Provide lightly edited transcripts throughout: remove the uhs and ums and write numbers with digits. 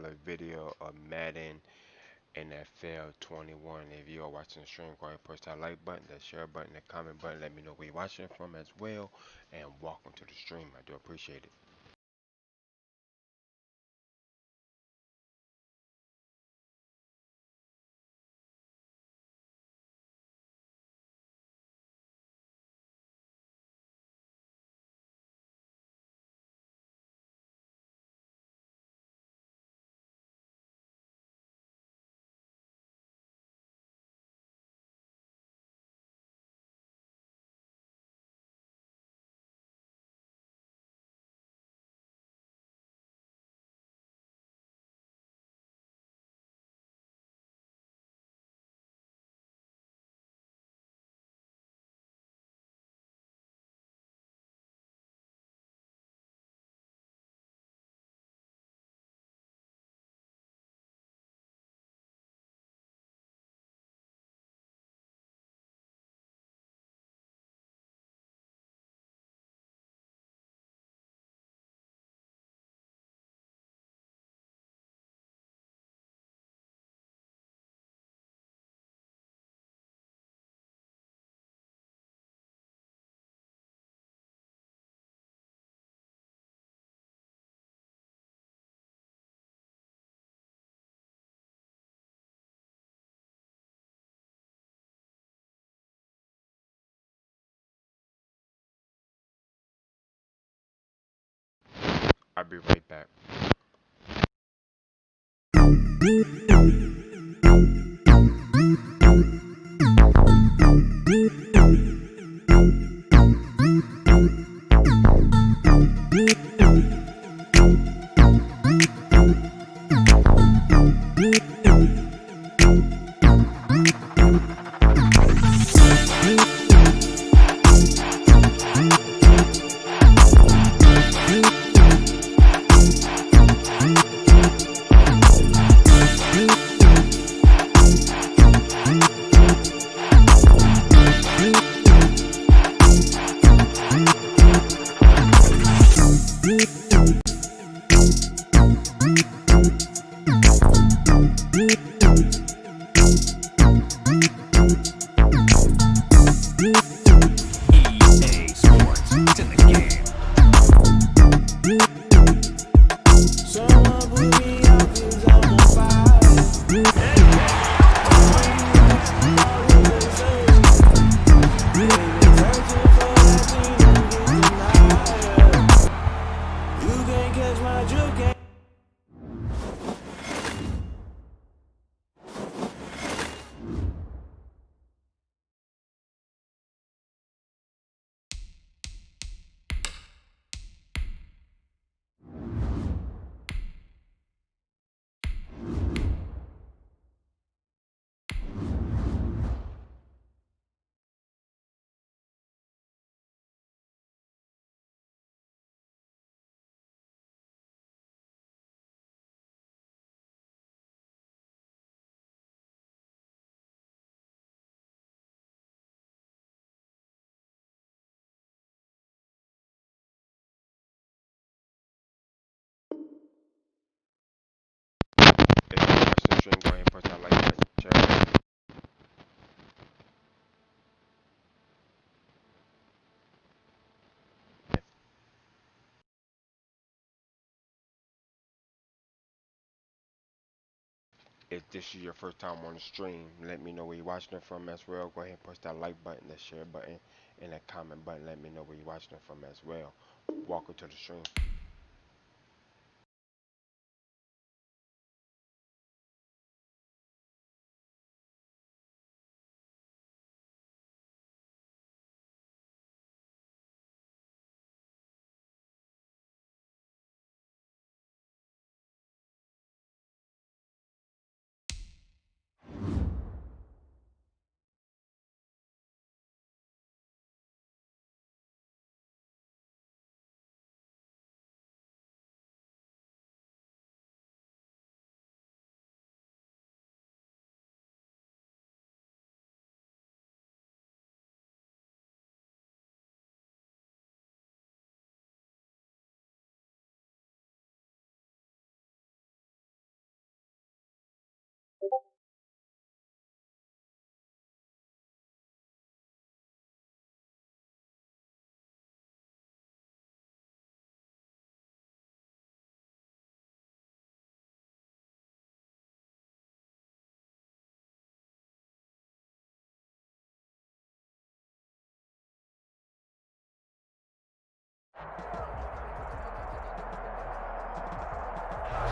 another video of Madden NFL 21. If you are watching the stream, go ahead and push that like button, that share button, that comment button. Let me know where you're watching from as well. And welcome to the stream. I do appreciate it. I'll be right back. If you're watching the stream, go ahead and push that like button, share button. If this is your first time on the stream, let me know where you're watching it from as well. Go ahead and push that like button, that share button, and that comment button. Let me know where you're watching it from as well. Welcome to the stream.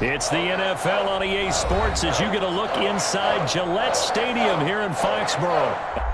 It's the NFL on EA Sports as you get a look inside Gillette Stadium here in Foxborough.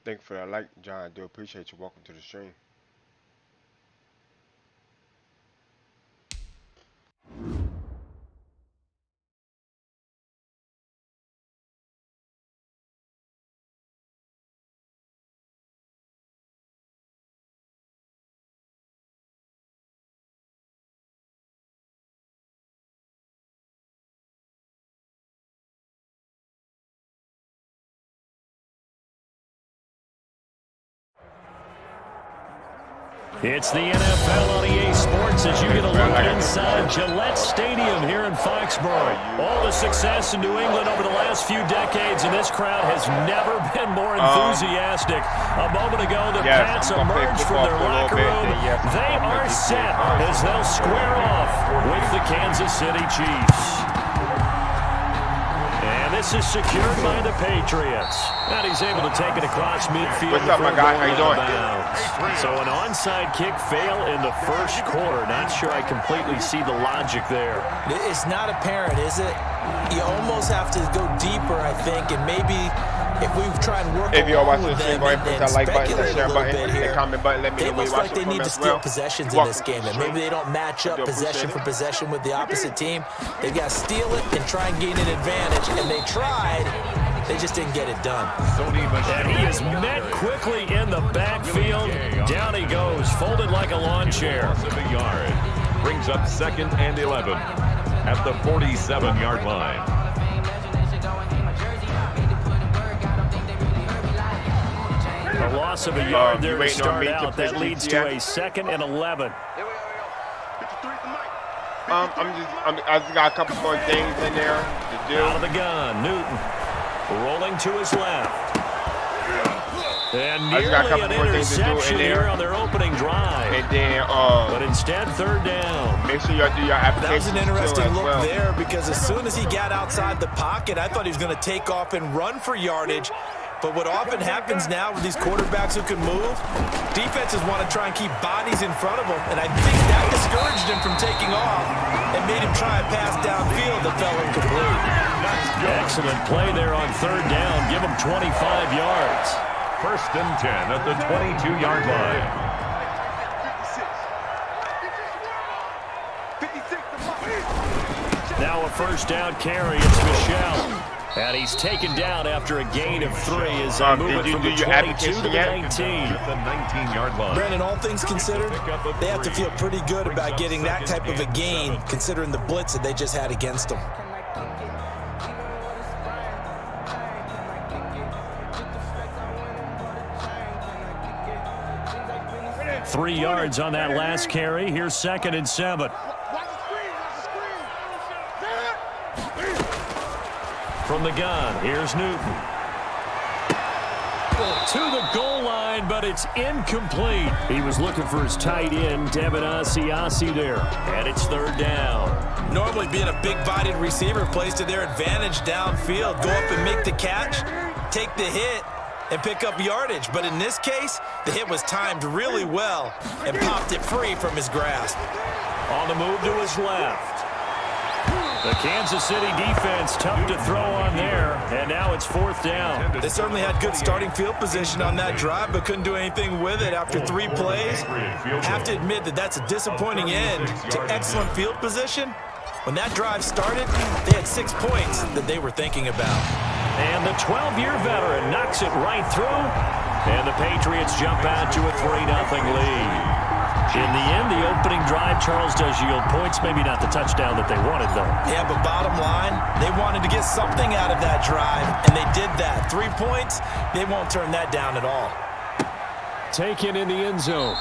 Thank you for that like, John. I do appreciate you. Welcome to the stream. It's the NFL on EA Sports as you get a look inside Gillette Stadium here in Foxborough. All the success in New England over the last few decades, and this crowd has never been more enthusiastic. A moment ago, the Pats emerged from their locker room. They are set as they'll square off with the Kansas City Chiefs. And this is secured by the Patriots. And he's able to take it across midfield. What's up, my guy? How you doing? So an onside kick fail in the first quarter. Not sure I completely see the logic there. It's not apparent, is it? You almost have to go deeper, I think, and maybe if we try and work if you're watching with the stream, them go ahead and press that like button, that share button, and the comment button. Let me know where you're like watching they need from to as steal well. possessions in this game, and maybe they don't match up possession for possession with the opposite team. They've got to steal it and try and gain an advantage, and they tried. They just didn't get it done. And he is met quickly in the backfield. Down he goes, folded like a lawn chair. A yard. Brings up 2nd and 11 at the 47-yard line. A loss of a yard there to start out. That leads to a 2nd and 11. I just got a couple more things in there to do. Out of the gun, Newton. Rolling to his left. And nearly an interception here on their opening drive. And then, but instead, 3rd down. Make sure you do your application. That was an interesting look there because as soon as he got outside the pocket, I thought he was going to take off and run for yardage. But what often happens now with these quarterbacks who can move, defenses want to try and keep bodies in front of them. And I think that discouraged him from taking off and made him try a pass downfield that fell incomplete. Excellent play there on 3rd down. Give him 25 yards. 1st and 10 at the 22-yard line. Now a 1st down carry. It's Michel. And he's taken down after a gain of 3 as they move it from the 22 to the 19. At the 19-yard line. Brandon, all things considered, they have to feel pretty good about getting that type of a gain, considering the blitz that they just had against them. Three yards on that last carry. Here's 2nd and 7. From the gun, here's Newton. To the goal line, but it's incomplete. He was looking for his tight end, Devin Asiasi there. And it's third down. Normally being a big-bodied receiver plays to their advantage downfield. Go up and make the catch, take the hit, and pick up yardage. But in this case, the hit was timed really well and popped it free from his grasp. On the move to his left. The Kansas City defense tough to throw on there, and now it's fourth down. They certainly had good starting field position on that drive, but couldn't do anything with it after 3 plays. Have to admit that that's a disappointing end to excellent field position. When that drive started, they had 6 points that they were thinking about. And the 12-year veteran knocks it right through, and the Patriots jump out to a 3-0 lead. In the end, the opening drive, Charles, does yield points. Maybe not the touchdown that they wanted, though. Yeah, but bottom line, they wanted to get something out of that drive, and they did that. 3 points, they won't turn that down at all. Taken in the end zone.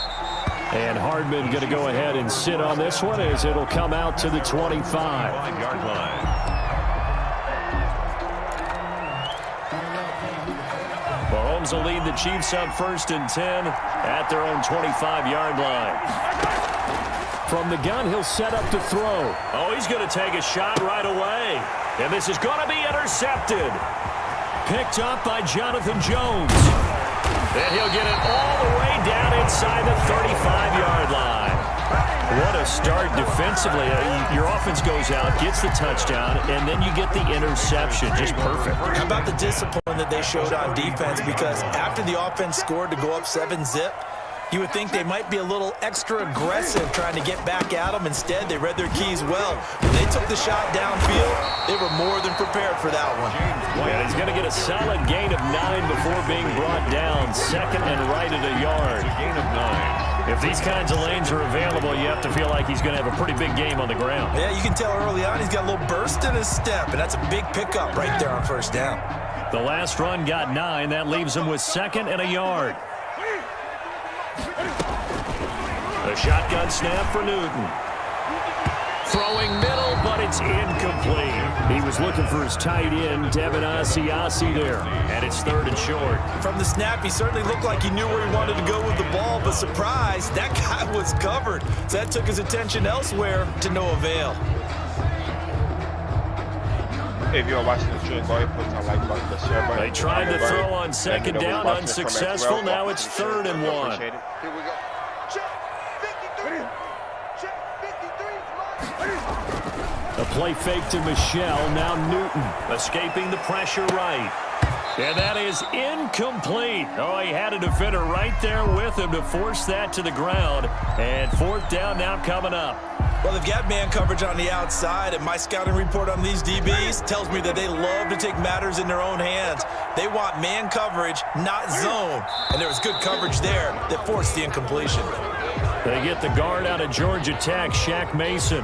And Hardman going to go ahead and sit on this one as it'll come out to the 25-yard line. Mahomes will lead the Chiefs up 1st and 10 at their own 25-yard line. From the gun, he'll set up to throw. Oh, he's going to take a shot right away. And this is going to be intercepted. Picked up by Jonathan Jones. And he'll get it all the way down inside the 35-yard line. What a start defensively. Your offense goes out, gets the touchdown, and then you get the interception. Just perfect. How about the discipline that they showed on defense? Because after the offense scored to go up 7-zip, you would think they might be a little extra aggressive trying to get back at them. Instead, they read their keys well. When they took the shot downfield, they were more than prepared for that one. Yeah, he's going to get a solid gain of 9 before being brought down. Second and right at a yard. Gain of 9. If these kinds of lanes are available, you have to feel like he's going to have a pretty big game on the ground. Yeah, you can tell early on he's got a little burst in his step, and that's a big pickup right there on first down. The last run got 9. That leaves him with 2nd and a yard. The shotgun snap for Newton. Throwing middle, but it's incomplete. He was looking for his tight end, Devin Asiasi there. And it's 3rd and short. From the snap, he certainly looked like he knew where he wanted to go with the ball, but surprise, that guy was covered. So that took his attention elsewhere to no avail. If you're watching the stream, go ahead and put that like button, the share button. They tried to throw on 2nd down, unsuccessful. Now it's 3rd and 1. Here we go. A play fake to Michelle. Now Newton escaping the pressure right. And that is incomplete. Oh, he had a defender right there with him to force that to the ground. And 4th down now coming up. Well, they've got man coverage on the outside, and my scouting report on these DBs tells me that they love to take matters in their own hands. They want man coverage, not zone. And there was good coverage there that forced the incompletion. They get the guard out of Georgia Tech, Shaq Mason.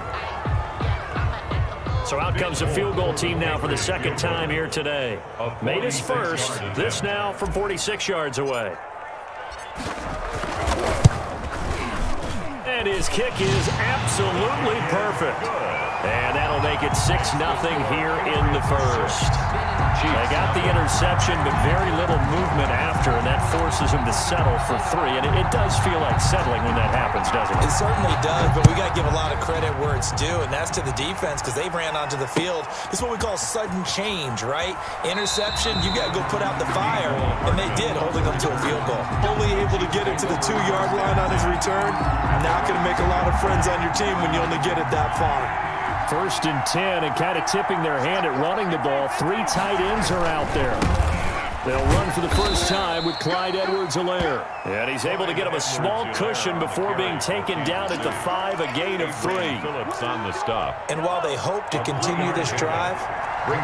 So out comes the field goal team now for the 2nd time here today. Made his first. This now from 46 yards away. And his kick is absolutely perfect. And that'll make it 6-0 here in the first. They got the interception, but very little movement after, and that forces him to settle for 3. And it does feel like settling when that happens, doesn't it? It certainly does, but we got to give a lot of credit where it's due, and that's to the defense because they ran onto the field. This is what we call sudden change, right? Interception, you got to go put out the fire, and they did, holding them to a field goal. Only able to get it to the 2-yard line on his return. Not going to make a lot of friends on your team when you only get it that far. 1st and 10, and kind of tipping their hand at running the ball. 3 tight ends are out there. They'll run for the first time with Clyde Edwards-Helaire. And he's able to get him a small cushion before being taken down at the 5, a gain of 3. Phillips on the stop. And while they hope to continue this drive,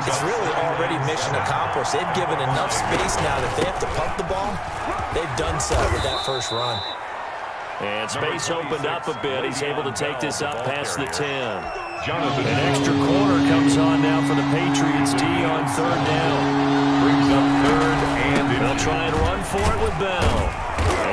it's really already mission accomplished. They've given enough space now that they have to pump the ball. They've done so with that first run. And space opened up a bit. He's able to take this up past the 10. Jonathan. An extra corner comes on now for the Patriots D on 3rd down. Brings up 3rd and They'll try and run for it with Bell.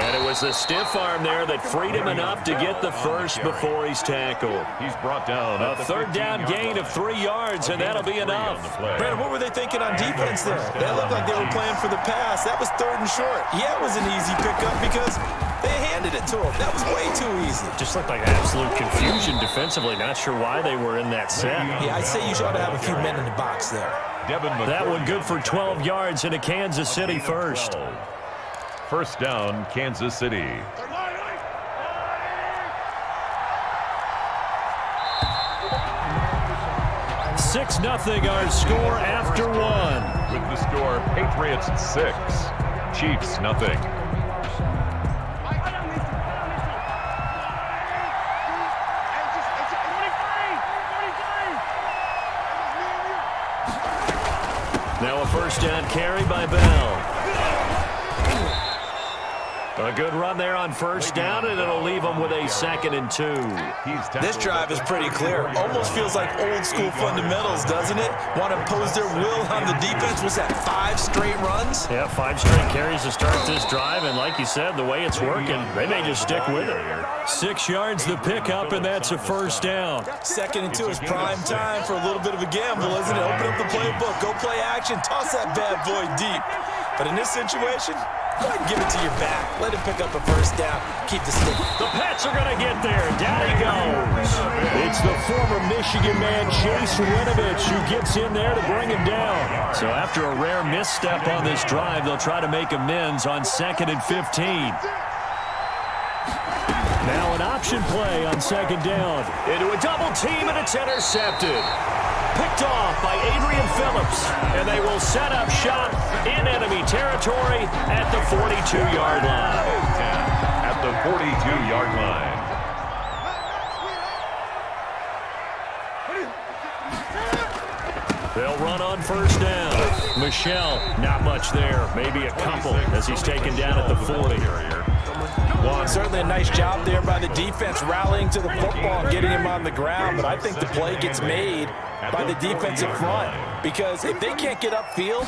And it was was the stiff arm there that freed him enough to get the first before he's tackled. He's brought down A third down gain of 3 yards, and that'll be enough. Brandon, what were they thinking on defense there? They looked like they were playing for the pass. That was 3rd and short. Yeah, it was an easy pickup because they handed it to him. That was way too easy. Just looked like absolute confusion defensively. Not sure why they were in that set. Yeah, I'd say you ought to have a few men in the box there. That one good for 12 yards into Kansas City first. First down, Kansas City. Six 0 our score after one. With the score, Patriots 6, Chiefs 0. Now a first down carry by Bell. A good run there on first down, and it'll leave them with a 2nd and 2. This drive is pretty clear. Almost feels like old school fundamentals, doesn't it? Want to impose their will on the defense. Was that 5 straight runs? Yeah, 5 straight carries to start this drive, and like you said, the way it's working, they may just stick with it. 6 yards the pickup, and that's a first down. 2nd and 2 is prime time for a little bit of a gamble, isn't it? Open up the playbook, go play action, toss that bad boy deep. But in this situation, go ahead and give it to your back. Let him pick up a first down. Keep the stick. The Pats are going to get there. Down he goes. It's the former Michigan man, Chase Winovich, who gets in there to bring him down. So after a rare misstep on this drive, they'll try to make amends on 2nd and 15. Now an option play on 2nd down. Into a double team, and it's intercepted. Picked off by Adrian Phillips, and they will set up shop in enemy territory at the 42-yard line. At the 42-yard line. They'll run on first down. Michelle, not much there. Maybe a couple as he's taken down at the 40. Certainly a nice job there by the defense rallying to the football and getting him on the ground, but I think the play gets made by the defensive front because if they can't get upfield,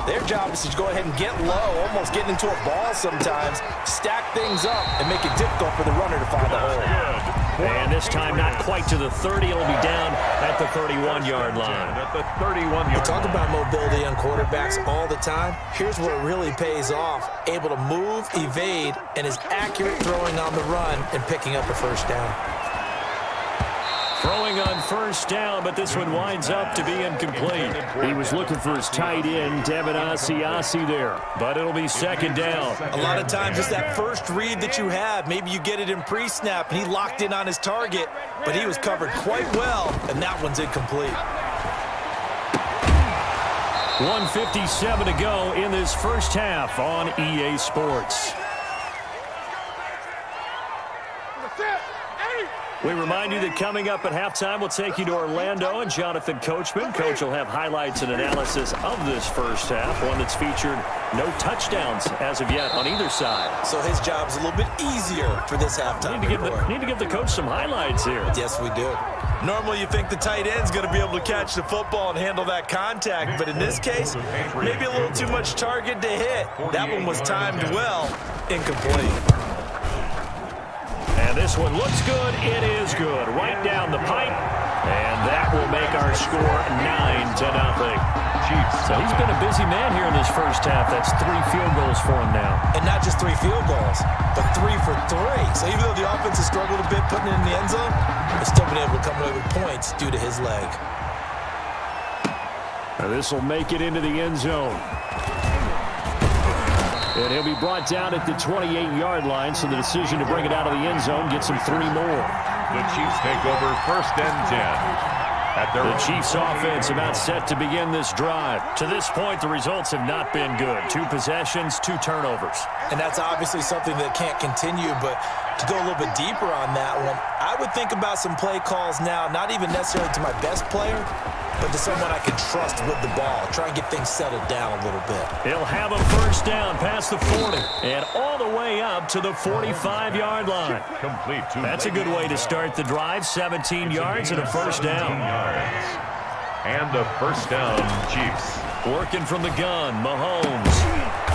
their job is to go ahead and get low, almost getting into a ball sometimes, stack things up, and make it difficult for the runner to find a hole. And this time not quite to the 30. It'll be down at the 31-yard line. At the 31-yard We talk about mobility on quarterbacks all the time. Here's where it really pays off. Able to move, evade, and is accurate throwing on the run and picking up a first down. Throwing on first down, but this one winds up to be incomplete. He was looking for his tight end, Devin Asiasi there, but it'll be 2nd down. A lot of times it's that first read that you have. Maybe you get it in pre-snap, and he locked in on his target, but he was covered quite well, and that one's incomplete. 1:57 to go in this first half on EA Sports. We remind you that coming up at halftime, we'll take you to Orlando and Jonathan Coachman. Coach will have highlights and analysis of this first half, one that's featured no touchdowns as of yet on either side. So his job's a little bit easier for this halftime. Need to give the coach some highlights here. Yes, we do. Normally you think the tight end's going to be able to catch the football and handle that contact, but in this case, maybe a little too much target to hit. That one was timed well, incomplete. And this one looks good. It is good. Right down the pipe. And that will make our score 9-0. So he's been a busy man here in this first half. That's 3 field goals for him now. And not just 3 field goals, but 3 for 3. So even though the offense has struggled a bit putting it in the end zone, they've still been able to come away with points due to his leg. Now this will make it into the end zone. And he'll be brought down at the 28-yard line, so the decision to bring it out of the end zone gets him 3 more. The Chiefs take over 1st and 10. The Chiefs offense about set to begin this drive. To this point, the results have not been good. 2 possessions, 2 turnovers. And that's obviously something that can't continue, but to go a little bit deeper on that one, I would think about some play calls now, not even necessarily to my best player, but to someone I can trust with the ball. Try and get things settled down a little bit. He'll have a first down past the 40 and all the way up to the 45-yard line. That's a good way to start the drive. 17 yards and a first down. And a first down, Chiefs. Working from the gun, Mahomes.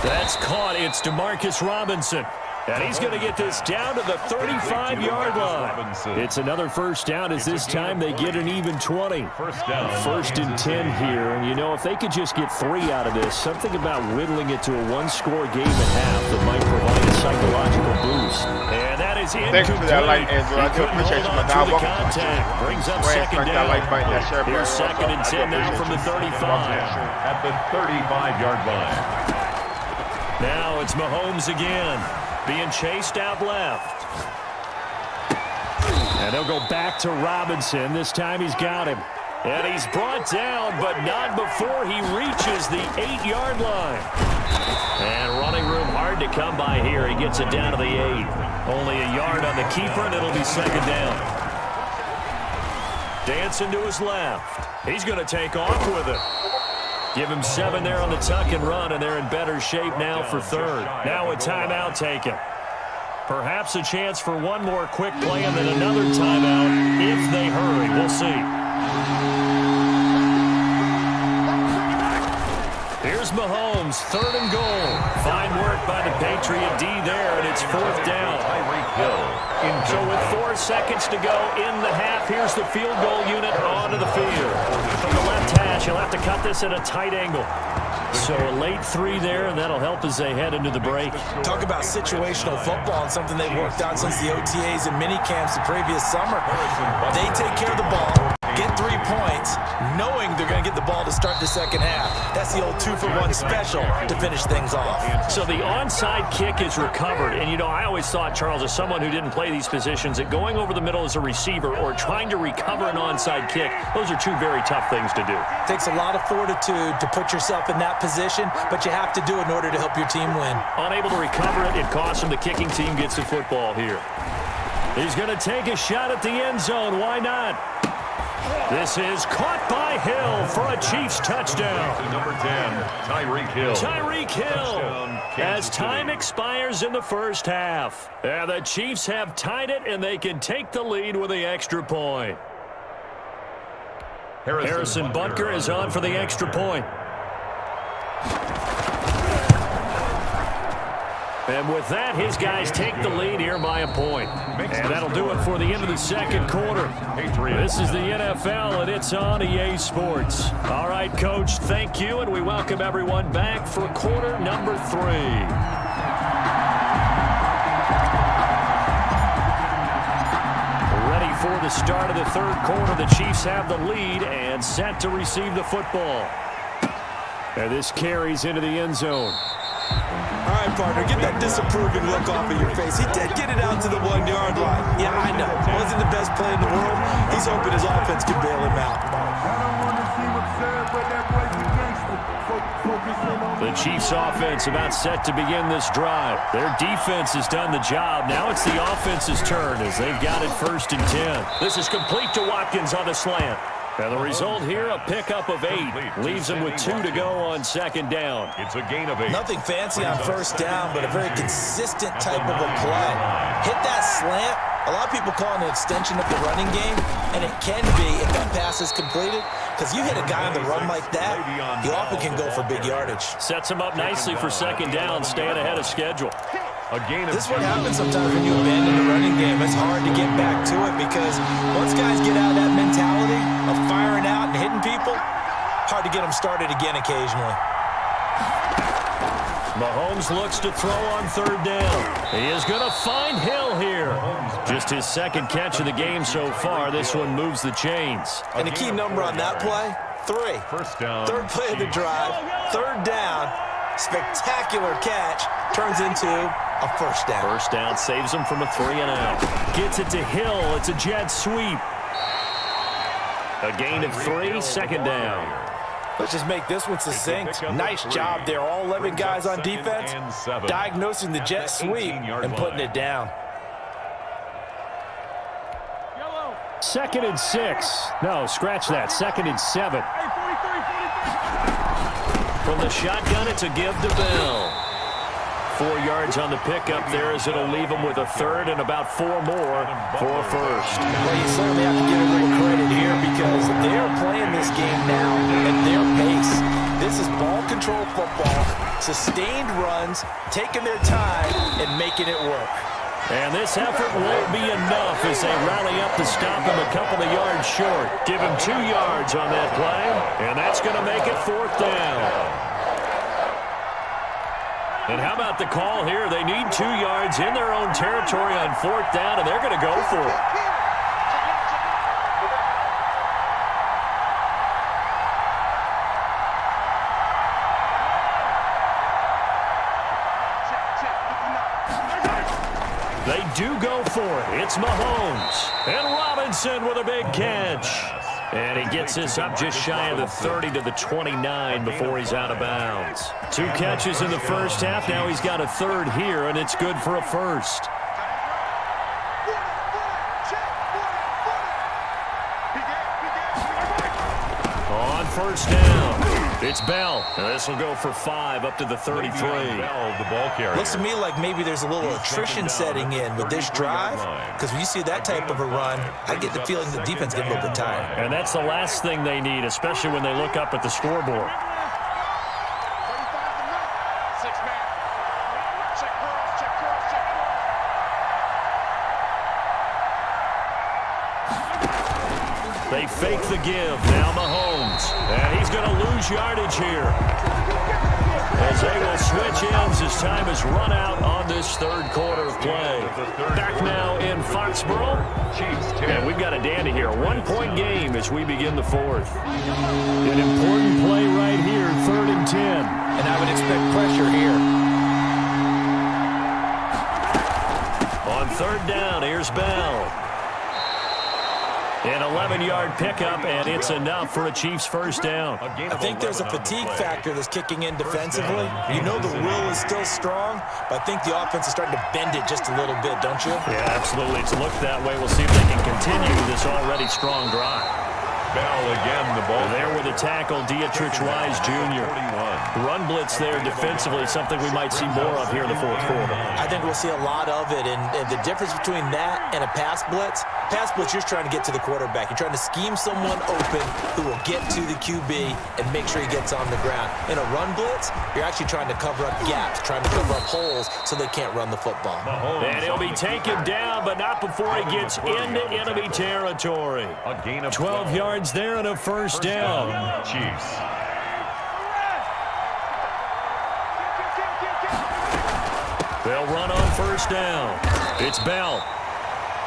That's caught. It's DeMarcus Robinson. And he's going to get this down to the 35-yard line. It's another first down as this time they get an even 20. First and 10 here. And, you know, if they could just get 3 out of this, something about whittling it to a one-score game at half that might provide a psychological boost. And that is incomplete. Thank you for that like, Angela. I do appreciate you, my dog. Brings up second down. Here's second and 10 now from the 35. At the 35-yard line. Now it's Mahomes again, being chased out left. And they'll go back to Robinson. This time he's got him. And he's brought down, but not before he reaches the 8-yard line. And running room hard to come by here. He gets it down to the 8. Only a yard on the keeper, and it'll be second down. Dancing to his left. He's going to take off with it. Give him 7 there on the tuck and run, and they're in better shape now for third. Now a timeout taken. Perhaps a chance for one more quick play and then another timeout if they hurry. We'll see. Here's Mahomes, 3rd and goal. Fine work by the Patriot D there, and it's 4th down. So with 4 seconds to go in the half, here's the field goal unit onto the field. From the left hash, he'll have to cut this at a tight angle. So a late 3 there, and that'll help as they head into the break. Talk about situational football and something they've worked on since the OTAs and mini camps the previous summer. They take care of the ball, get 3 points, knowing they're going to get the ball to start the second half. That's the old 2-for-1 special to finish things off. So the onside kick is recovered. And, you know, I always thought, Charles, as someone who didn't play these positions, that going over the middle as a receiver or trying to recover an onside kick, those are 2 very tough things to do. Takes a lot of fortitude to put yourself in that position, but you have to do it in order to help your team win. Unable to recover it, it costs him. The kicking team gets the football here. He's going to take a shot at the end zone. Why not? This is caught by Hill for a Chiefs touchdown. Number 10, Tyreek Hill. Tyreek Hill. As time expires in the first half. And the Chiefs have tied it, and they can take the lead with the extra point. Harrison Butker is on for the extra point. And with that, his guys take the lead here by a point. And that'll do it for the end of the second quarter. This is the NFL, and it's on EA Sports. All right, Coach, thank you, and we welcome everyone back for quarter number 3. Ready for the start of the third quarter. The Chiefs have the lead and set to receive the football. And this carries into the end zone. All right, partner, get that disapproving look off of your face. He did get it out to the 1-yard line. Yeah, I know. Wasn't the best play in the world. He's hoping his offense can bail him out. The Chiefs offense about set to begin this drive. Their defense has done the job. Now it's the offense's turn as they've got it 1st and 10. This is complete to Watkins on the slant. And the result here, a pickup of 8. Leaves them with 2 to go on second down. It's a gain of 8. Nothing fancy on first down, but a very consistent type of a play. Hit that slant. A lot of people call it an extension of the running game, and it can be if that pass is completed, because you hit a guy on the run like that, he often can go for big yardage. Sets him up nicely for second down, staying ahead of schedule. This is what happens sometimes when you abandon the running game. It's hard to get back to it because once guys get out of that mentality of firing out and hitting people, hard to get them started again occasionally. Mahomes looks to throw on third down. He is going to find Hill here. Just his second catch of the game so far. This one moves the chains. And the key number on that play, 3. First down. Third play of the drive, third down. Spectacular catch turns into a first down. First down saves him from a 3-and-out. Gets it to Hill. It's a jet sweep. A gain of 3, second down. Let's just make this one succinct. Nice job there. All 11 guys on defense diagnosing the jet sweep and putting it down. 2nd and 6. No, scratch that. 2nd and 7. From the shotgun, it's a give to Bell. 4 yards on the pickup there as it'll leave him with a third and about 4 more for a first. Well, you certainly have to give a little credit here because they're playing this game now at their pace. This This is ball control football, sustained runs, taking their time, and making it work. And this effort won't be enough as they rally up to stop him a couple of yards short. Give him 2 yards on that play, and that's going to make it 4th down. And how about the call here? They need 2 yards in their own territory on 4th down, and they're going to go for it. They do go for it. It's Mahomes. And Robinson with a big catch. And he gets this up just shy of the 30 to the 29 before he's out of bounds. 2 catches in the first half. Now he's got a 3rd here, and it's good for a 1st. On 1st down. It's Bell, and this will go for 5 up to the 33. Bell, the ball carrier. Looks to me like maybe there's a little attrition setting in with this drive, because when you see that type of a run, I get the feeling the defense gets a little bit tired. And that's the last thing they need, especially when they look up at the scoreboard. They fake the give. Now Mahomes. And he's going to lose yardage here. As they will switch ends as time has run out on this 3rd quarter of play. Back now in Foxborough. And we've got a dandy here. A 1-point game as we begin the 4th. An important play right here, 3rd and 10. And I would expect pressure here. On 3rd down, here's Bell. An 11-yard pickup, and it's enough for a Chiefs 1st down. I think there's a fatigue factor that's kicking in defensively. You know the will is still strong, but I think the offense is starting to bend it just a little bit, don't you? Yeah, absolutely. It's looked that way. We'll see if they can continue this already strong drive. Bell again, the ball. There with a tackle, Dietrich Wise Jr. Run blitz there defensively, something we might see more of here in the 4th quarter. I think we'll see a lot of it, and the difference between that and a pass blitz, you're just trying to get to the quarterback. You're trying to scheme someone open who will get to the QB and make sure he gets on the ground. In a run blitz, you're actually trying to cover up gaps, trying to cover up holes so they can't run the football. And he'll be taken down, but not before he gets into enemy territory. A gain of 12 yards there and a 1st down. Chiefs. They'll run on 1st down. It's Bell.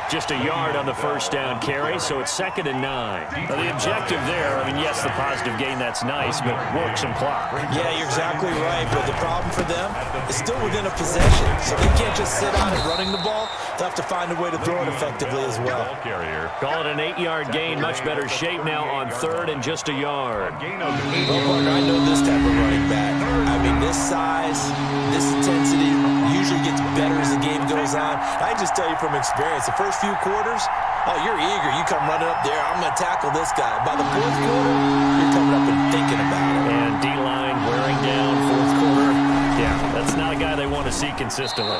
Just a yard on the 1st down carry, so it's 2nd and 9. Now, the objective there, I mean, yes, the positive gain, that's nice, but work some clock. Yeah, you're exactly right, but the problem for them is still within a possession, so they can't just sit on it running the ball. They'll have to find a way to throw it effectively as well. Call it an 8-yard gain, much better shape now on 3rd and just a yard. Well, partner, I know this type of running back. I mean, this size, this intensity usually gets better as the game goes on. I just tell you from experience, the first few quarters, oh, you're eager. You come running up there. I'm going to tackle this guy. By the 4th quarter, you're coming up and thinking about it. And D-line wearing down 4th quarter. Yeah, that's not a guy they want to see consistently.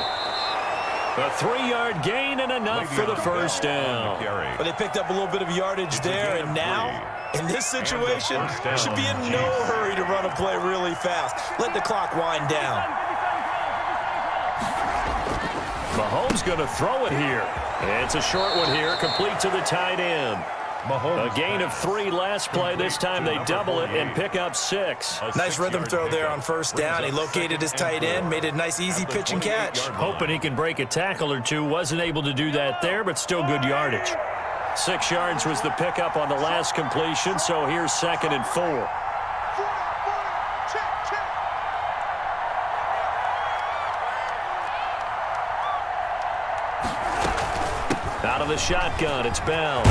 A 3-yard gain and enough for the 1st down. But they picked up a little bit of yardage there, and now, in this situation, should be in no hurry to run a play really fast. Let the clock wind down. Mahomes going to throw it here. It's a short one here, complete to the tight end. A gain of 3 last play. This time they double it and pick up 6. Nice rhythm throw there on 1st down. He located his tight end, made it a nice easy pitch and catch. Hoping he can break a tackle or two. Wasn't able to do that there, but still good yardage. 6 yards was the pickup on the last completion, so here's 2nd and 4. Out of the shotgun, it's Bell.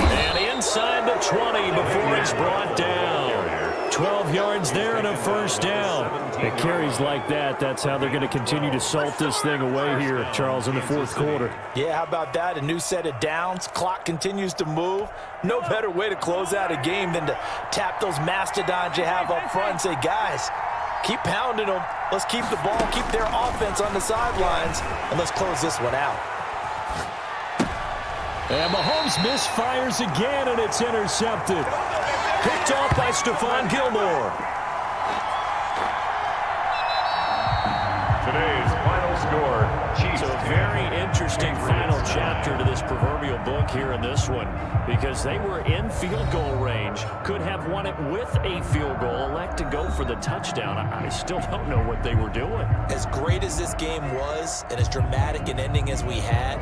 And inside the 20 before it's brought down. 12 yards there and a 1st down. It carries like that. That's how they're going to continue to salt this thing away here, Charles, in the 4th quarter. Yeah, how about that? A new set of downs. Clock continues to move. No better way to close out a game than to tap those mastodons you have up front and say, guys, keep pounding them. Let's keep the ball, keep their offense on the sidelines, and let's close this one out. And Mahomes misfires again, and it's intercepted. Picked off by Stephon Gilmore. Today's final score, Chiefs. So a very interesting final chapter to this proverbial book here in this one, because they were in field goal range, could have won it with a field goal, elect to go for the touchdown. I still don't know what they were doing. As great as this game was and as dramatic an ending as we had,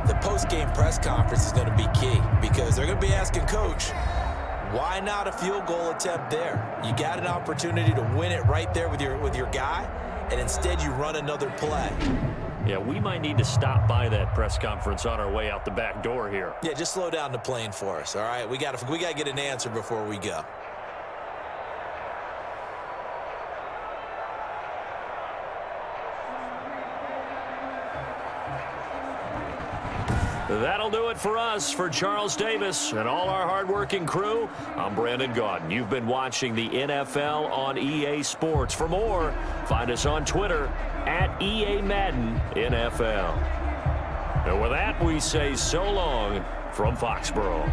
the post-game press conference is going to be key, because they're going to be asking Coach, why not a field goal attempt there? You got an opportunity to win it right there with your guy, and instead you run another play. Yeah, we might need to stop by that press conference on our way out the back door here. Yeah, just slow down the plane for us, all right? We got to get an answer before we go. That'll do it for us. For Charles Davis and all our hardworking crew, I'm Brandon Gaudin. You've been watching the NFL on EA Sports. For more, find us on Twitter at EA Madden NFL. And with that, we say so long from Foxborough.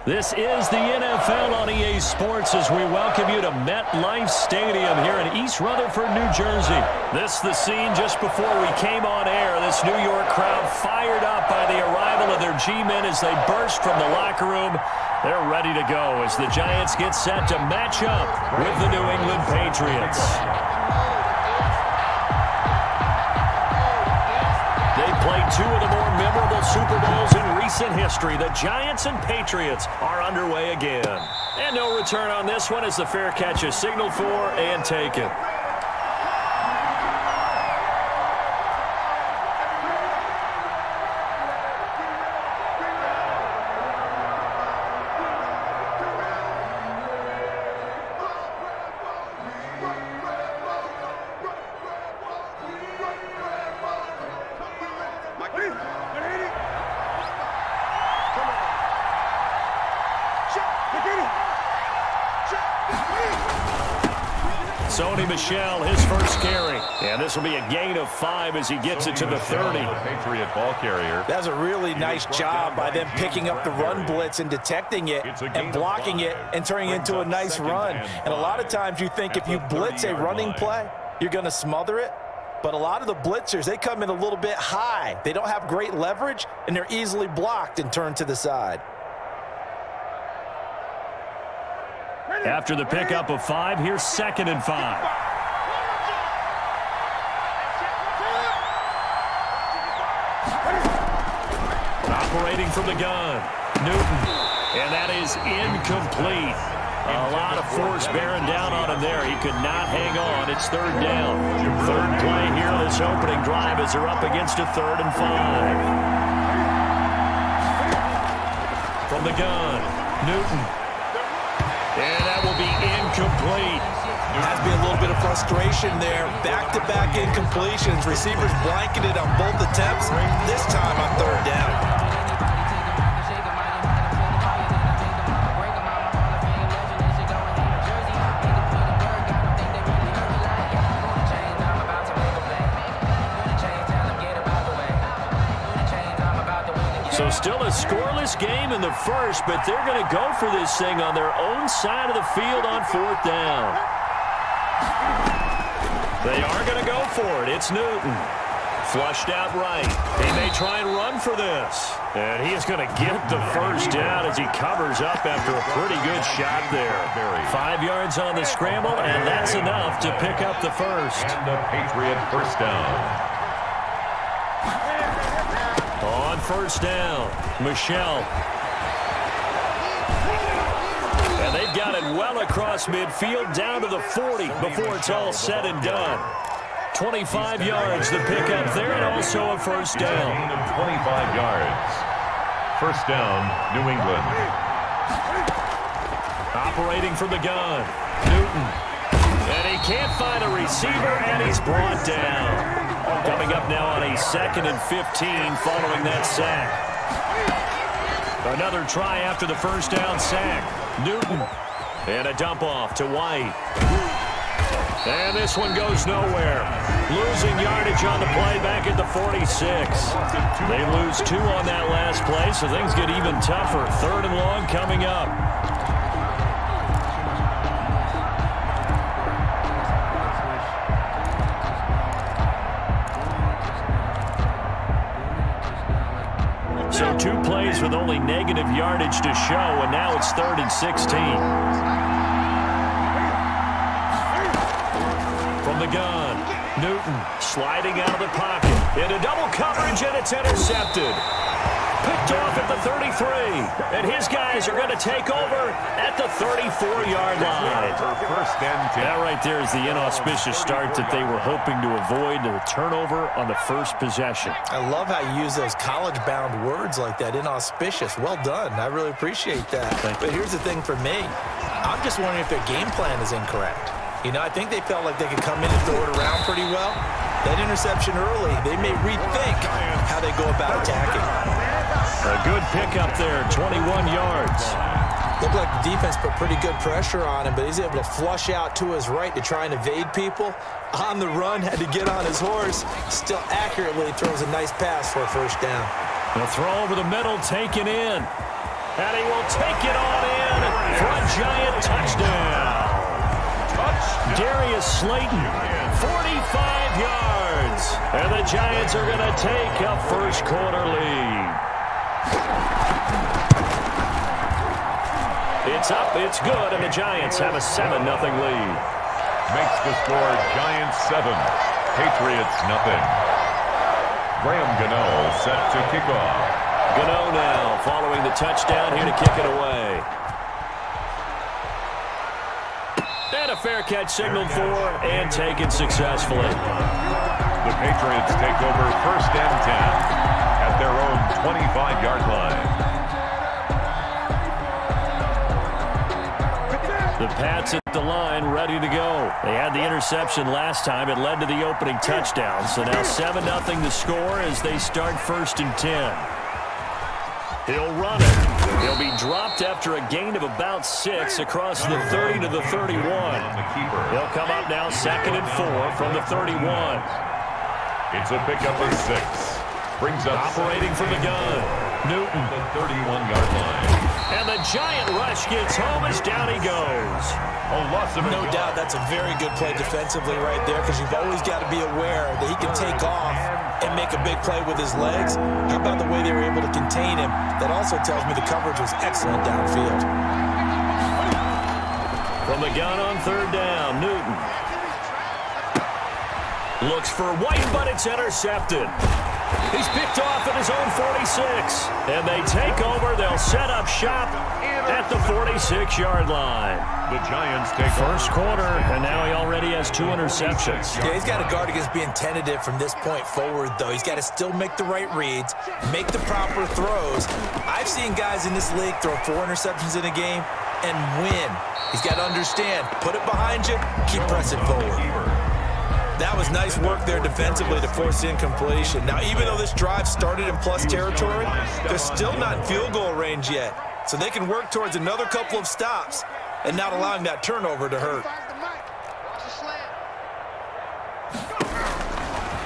This is the NFL on EA Sports as we welcome you to MetLife Stadium here in East Rutherford, New Jersey. This is the scene just before we came on air. This New York crowd fired up by the arrival of their G-men as they burst from the locker room. They're ready to go as the Giants get set to match up with the New England Patriots. Played two of the more memorable Super Bowls in recent history. The Giants and Patriots are underway again. And no return on this one as the fair catch is signaled for and taken. Michelle, his first carry. And this will be a gain of 5 as he gets it to the 30. Patriot ball carrier. That's a really nice job by them picking up the run blitz and detecting it and blocking it and turning it into a nice run. And a lot of times you think if you blitz a running play, you're going to smother it. But a lot of the blitzers, they come in a little bit high. They don't have great leverage, and they're easily blocked and turned to the side. After the pickup of 5, here's 2nd and 5. Operating from the gun, Newton, and that is incomplete. A lot of force bearing down on him there. He could not hang on. It's 3rd down. 3rd play here this opening drive as they're up against a 3rd and 5. From the gun, Newton. And that will be incomplete. Has to be a little bit of frustration there. Back-to-back incompletions. Receivers blanketed on both attempts. This time on 3rd down. So still a scoreless game in the first, but they're going to go for this thing on their own side of the field on 4th down. They are going to go for it. It's Newton. Flushed out right. He may try and run for this. And he is going to get the first down as he covers up after a pretty good shot there. 5 yards on the scramble, and that's enough to pick up the first. And the Patriot first down. On 1st down, Michelle. And they've got it well across midfield down to the 40 before it's all said and done. 25 yards the pickup there and also a first down. Gain of 25 yards. First down, New England. Operating from the gun, Newton. And he can't find a receiver, and he's brought down. Coming up now on a 2nd and 15 following that sack. Another try after the first down sack. Newton. And a dump off to White. And this one goes nowhere. Losing yardage on the play back at the 46. They lose 2 on that last play, so things get even tougher. 3rd and long coming up. So 2 plays with only negative yardage to show, and now it's 3rd and 16. From the gun, Newton sliding out of the pocket. Into double coverage, and it's intercepted. Picked off at the 33. And his guys are going to take over at the 34-yard line. First and 10. That right there is the inauspicious start that they were hoping to avoid, the turnover on the first possession. I love how you use those college-bound words like that, inauspicious. Well done. I really appreciate that. But here's the thing for me. I'm just wondering if their game plan is incorrect. You know, I think they felt like they could come in and throw it around pretty well. That interception early, they may rethink how they go about attacking. A good pickup there, 21 yards. Looked like the defense put pretty good pressure on him, but he's able to flush out to his right to try and evade people. On the run, had to get on his horse. Still accurately throws a nice pass for a first down. The throw over the middle taken in. And he will take it on in for a Giant touchdown. Darius Slayton, 45 yards. And the Giants are going to take a first quarter lead. It's up, it's good, and the Giants have a 7-0 lead. Makes the score Giants 7, Patriots nothing. Graham Gano set to kick off. Gano now following the touchdown here to kick it away. And a fair catch signaled for and taken successfully. The Patriots take over 1st and 10 at their own 25-yard line. The Pats at the line, ready to go. They had the interception last time. It led to the opening touchdown. So now 7-0 the score as they start 1st and 10. He'll run it. He'll be dropped after a gain of about 6 across the 30 to the 31. He'll come up now 2nd and 4 from the 31. It's a pickup of 6. Brings up operating from the gun. Newton. The 31-yard line. And the Giant rush gets home as down he goes. No doubt that's a very good play defensively right there, because you've always got to be aware that he can take off and make a big play with his legs. How about the way they were able to contain him? That also tells me the coverage was excellent downfield. From the gun on 3rd down, Newton. Looks for White, but it's intercepted. He's picked off at his own 46. And they take over. They'll set up shop at the 46-yard line. The Giants take first quarter, and now he already has 2 interceptions. Yeah, he's got to guard against being tentative from this point forward, though. He's got to still make the right reads, make the proper throws. I've seen guys in this league throw 4 interceptions in a game and win. He's got to understand, put it behind you, keep pressing forward. That was nice work there defensively to force the incompletion. Now, even though this drive started in plus territory, they're still not in field goal range yet. So they can work towards another couple of stops and not allowing that turnover to hurt.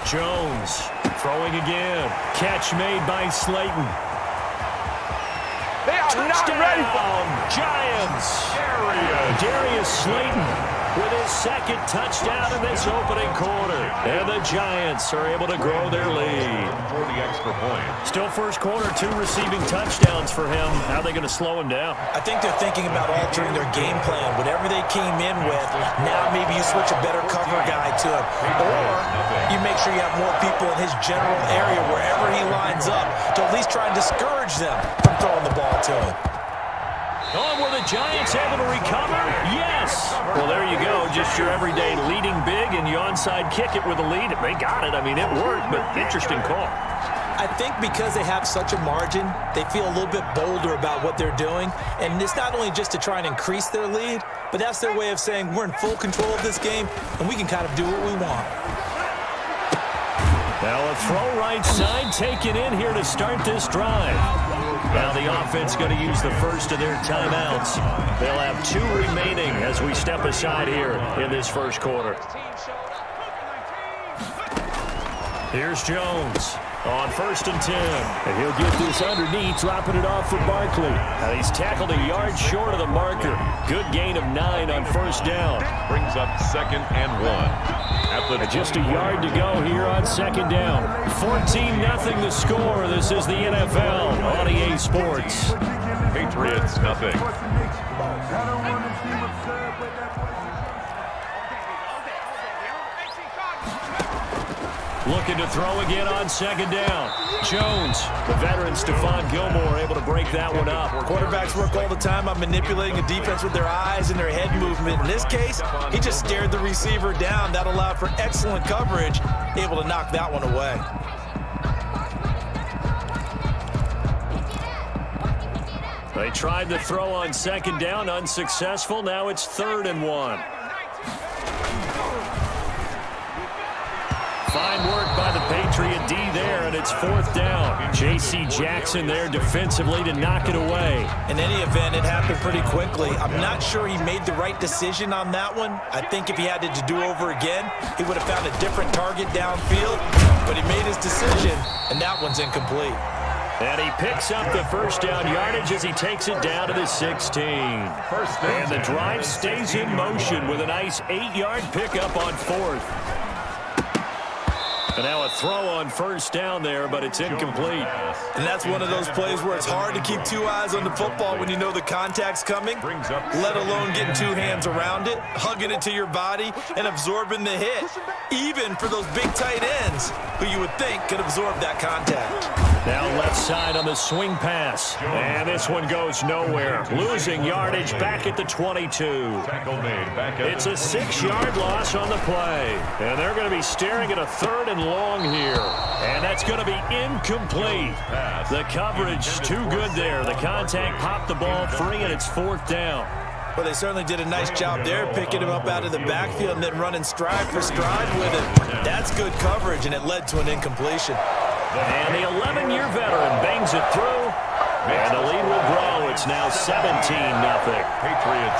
Jones throwing again. Catch made by Slayton. They are not ready for Giants. Darius Slayton with his 2nd touchdown in this opening quarter. And the Giants are able to grow their lead. for the extra point. Still first quarter, 2 receiving touchdowns for him. How are they going to slow him down? I think they're thinking about altering their game plan. Whatever they came in with, now maybe you switch a better cover guy to him. Or you make sure you have more people in his general area wherever he lines up to at least try and discourage them from throwing the ball to him. Oh, were the Giants able to recover? Yes. Well, there you go. Just your everyday leading big, and you onside kick it with a lead. They got it. I mean, it worked, but interesting call. I think because they have such a margin, they feel a little bit bolder about what they're doing. And it's not only just to try and increase their lead, but that's their way of saying we're in full control of this game, and we can kind of do what we want. Now a throw right side taken in here to start this drive. Now the offense going to use the first of their timeouts. They'll have 2 remaining as we step aside here in this first quarter. Here's Jones on 1st and 10. And he'll get this underneath, dropping it off for Barkley. Now he's tackled a yard short of the marker. Good gain of 9 on 1st down. Brings up 2nd and 1. Just a yard to go here on 2nd down. 14-0 the score. This is the NFL on EA Sports. Patriots nothing. Looking to throw again on 2nd down. Jones, the veteran Stephon Gilmore, able to break that one up. Quarterbacks work all the time on manipulating a defense with their eyes and their head movement. In this case, he just stared the receiver down. That allowed for excellent coverage, able to knock that one away. They tried to throw on 2nd down, unsuccessful. Now it's 3rd and 1. Fine work by the Patriot D there, and it's 4th down. J.C. Jackson there defensively to knock it away. In any event, it happened pretty quickly. I'm not sure he made the right decision on that one. I think if he had to do over again, he would have found a different target downfield, but he made his decision, and that one's incomplete. And he picks up the first down yardage as he takes it down to the 16. And the drive stays in motion with a nice 8-yard pickup on 4th. And now a throw on first down there, but it's incomplete. And that's one of those plays where it's hard to keep two eyes on the football when you know the contact's coming, let alone getting two hands around it, hugging it to your body, and absorbing the hit, even for those big tight ends who you would think could absorb that contact. Now left side on the swing pass. And this one goes nowhere. Losing yardage back at the 22. It's a 6-yard loss on the play. And they're going to be staring at a 3rd and long here. And that's going to be incomplete. The coverage too good there. The contact popped the ball free, and it's 4th down. Well, they certainly did a nice job there, picking him up out of the backfield and then running stride for stride with him. That's good coverage, and it led to an incompletion. And the 11-year veteran bangs it through, and the lead will grow. It's now 17-0.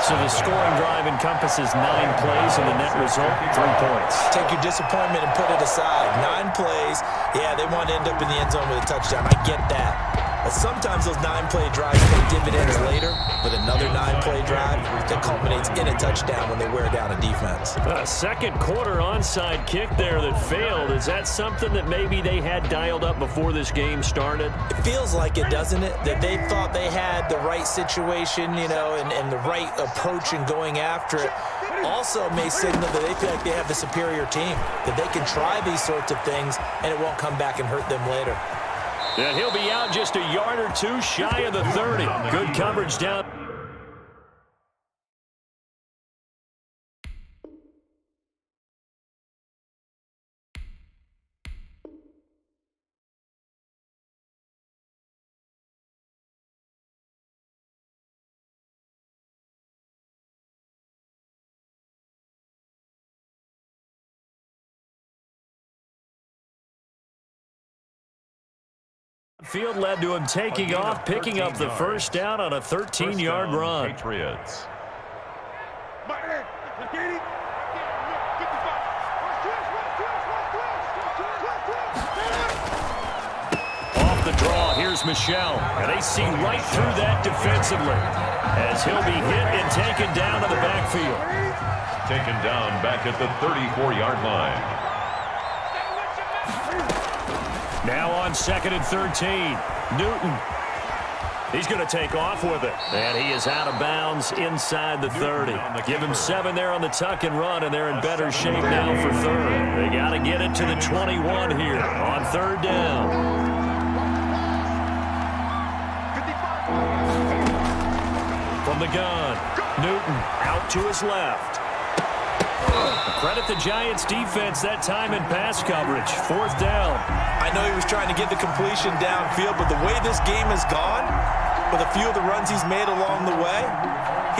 So the scoring drive encompasses 9 plays, and the net result, 3 points. Take your disappointment and put it aside. 9 plays, yeah, they want to end up in the end zone with a touchdown. I get that. But sometimes those 9-play drives pay dividends later with another 9-play drive that culminates in a touchdown when they wear down a defense. A second quarter onside kick there that failed. Is that something that maybe they had dialed up before this game started? It feels like it, doesn't it? That they thought they had the right situation, you know, and the right approach in going after it. Also may signal that they feel like they have the superior team, that they can try these sorts of things and it won't come back and hurt them later. And he'll be out just a yard or two shy of the 30. Good coverage down. Field led to him taking off, picking up the first down on a 13-yard run. Patriots. Off the draw, here's Michel. And they see right through that defensively as he'll be hit and taken down to the backfield. Taken down back at the 34-yard line. Now on 2nd and 13, Newton. He's going to take off with it. And he is out of bounds inside the 30. Give him 7 there on the tuck and run, and they're in better shape now for 3rd. They got to get it to the 21 here on 3rd down. From the gun, Newton out to his left. Credit the Giants defense that time in pass coverage. 4th down. I know he was trying to get the completion downfield, but the way this game has gone, with a few of the runs he's made along the way,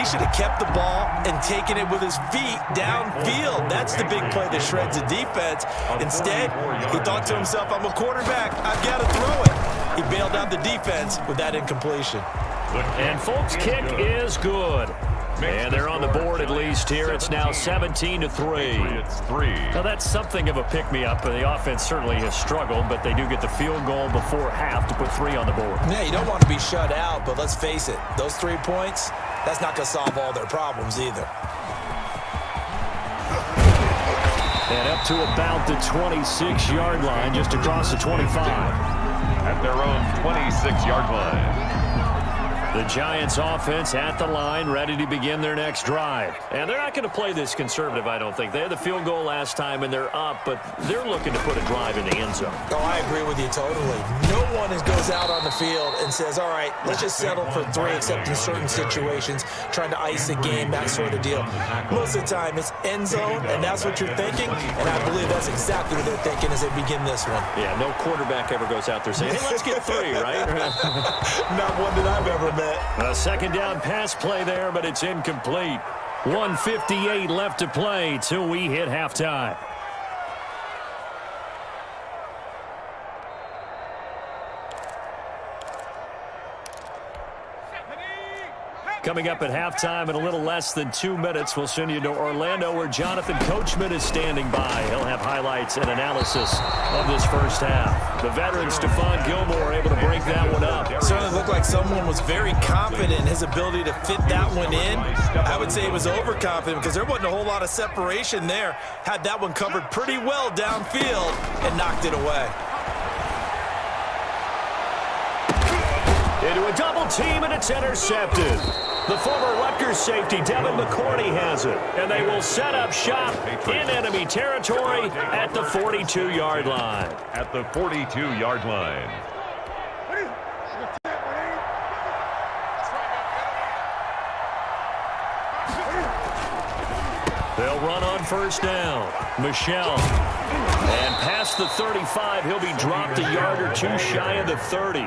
he should have kept the ball and taken it with his feet downfield. That's the big play that shreds the defense. Instead, he thought to himself, I'm a quarterback, I've got to throw it. He bailed out the defense with that incompletion. And Folks' kick is good. And they're on the board at least here. It's now 17-3. Now that's something of a pick-me-up. The offense certainly has struggled, but they do get the field goal before half to put 3 on the board. Yeah, you don't want to be shut out, but let's face it, those 3 points, that's not going to solve all their problems either. And up to about the 26-yard line, just across the 25. At their own 26-yard line. The Giants offense at the line, ready to begin their next drive. And they're not going to play this conservative, I don't think. They had the field goal last time, and they're up, but they're looking to put a drive in the end zone. Oh, I agree with you totally. No one goes out on the field and says, all right, let's just settle for 3, except in certain situations, trying to ice a game, that sort of deal. Most of the time, it's end zone, and that's what you're thinking, and I believe that's exactly what they're thinking as they begin this one. Yeah, no quarterback ever goes out there saying, hey, let's get 3, right? Not one that I've ever met. A 2nd down pass play there, but it's incomplete. 1:58 left to play till we hit halftime. Coming up at halftime in a little less than 2 minutes, we'll send you to Orlando where Jonathan Coachman is standing by. He'll have highlights and analysis of this first half. The veteran Stephon Gilmore able to break that one up. Certainly looked like someone was very confident in his ability to fit that one in. I would say he was overconfident because there wasn't a whole lot of separation there. Had that one covered pretty well downfield and knocked it away. Into a double team, and it's intercepted. The former Rutgers safety, Devin McCourty, has it. And they will set up shop in enemy territory at the 42-yard line. At the 42-yard line. They'll run on first down. Michel. And past the 35, he'll be dropped a yard or two shy of the 30.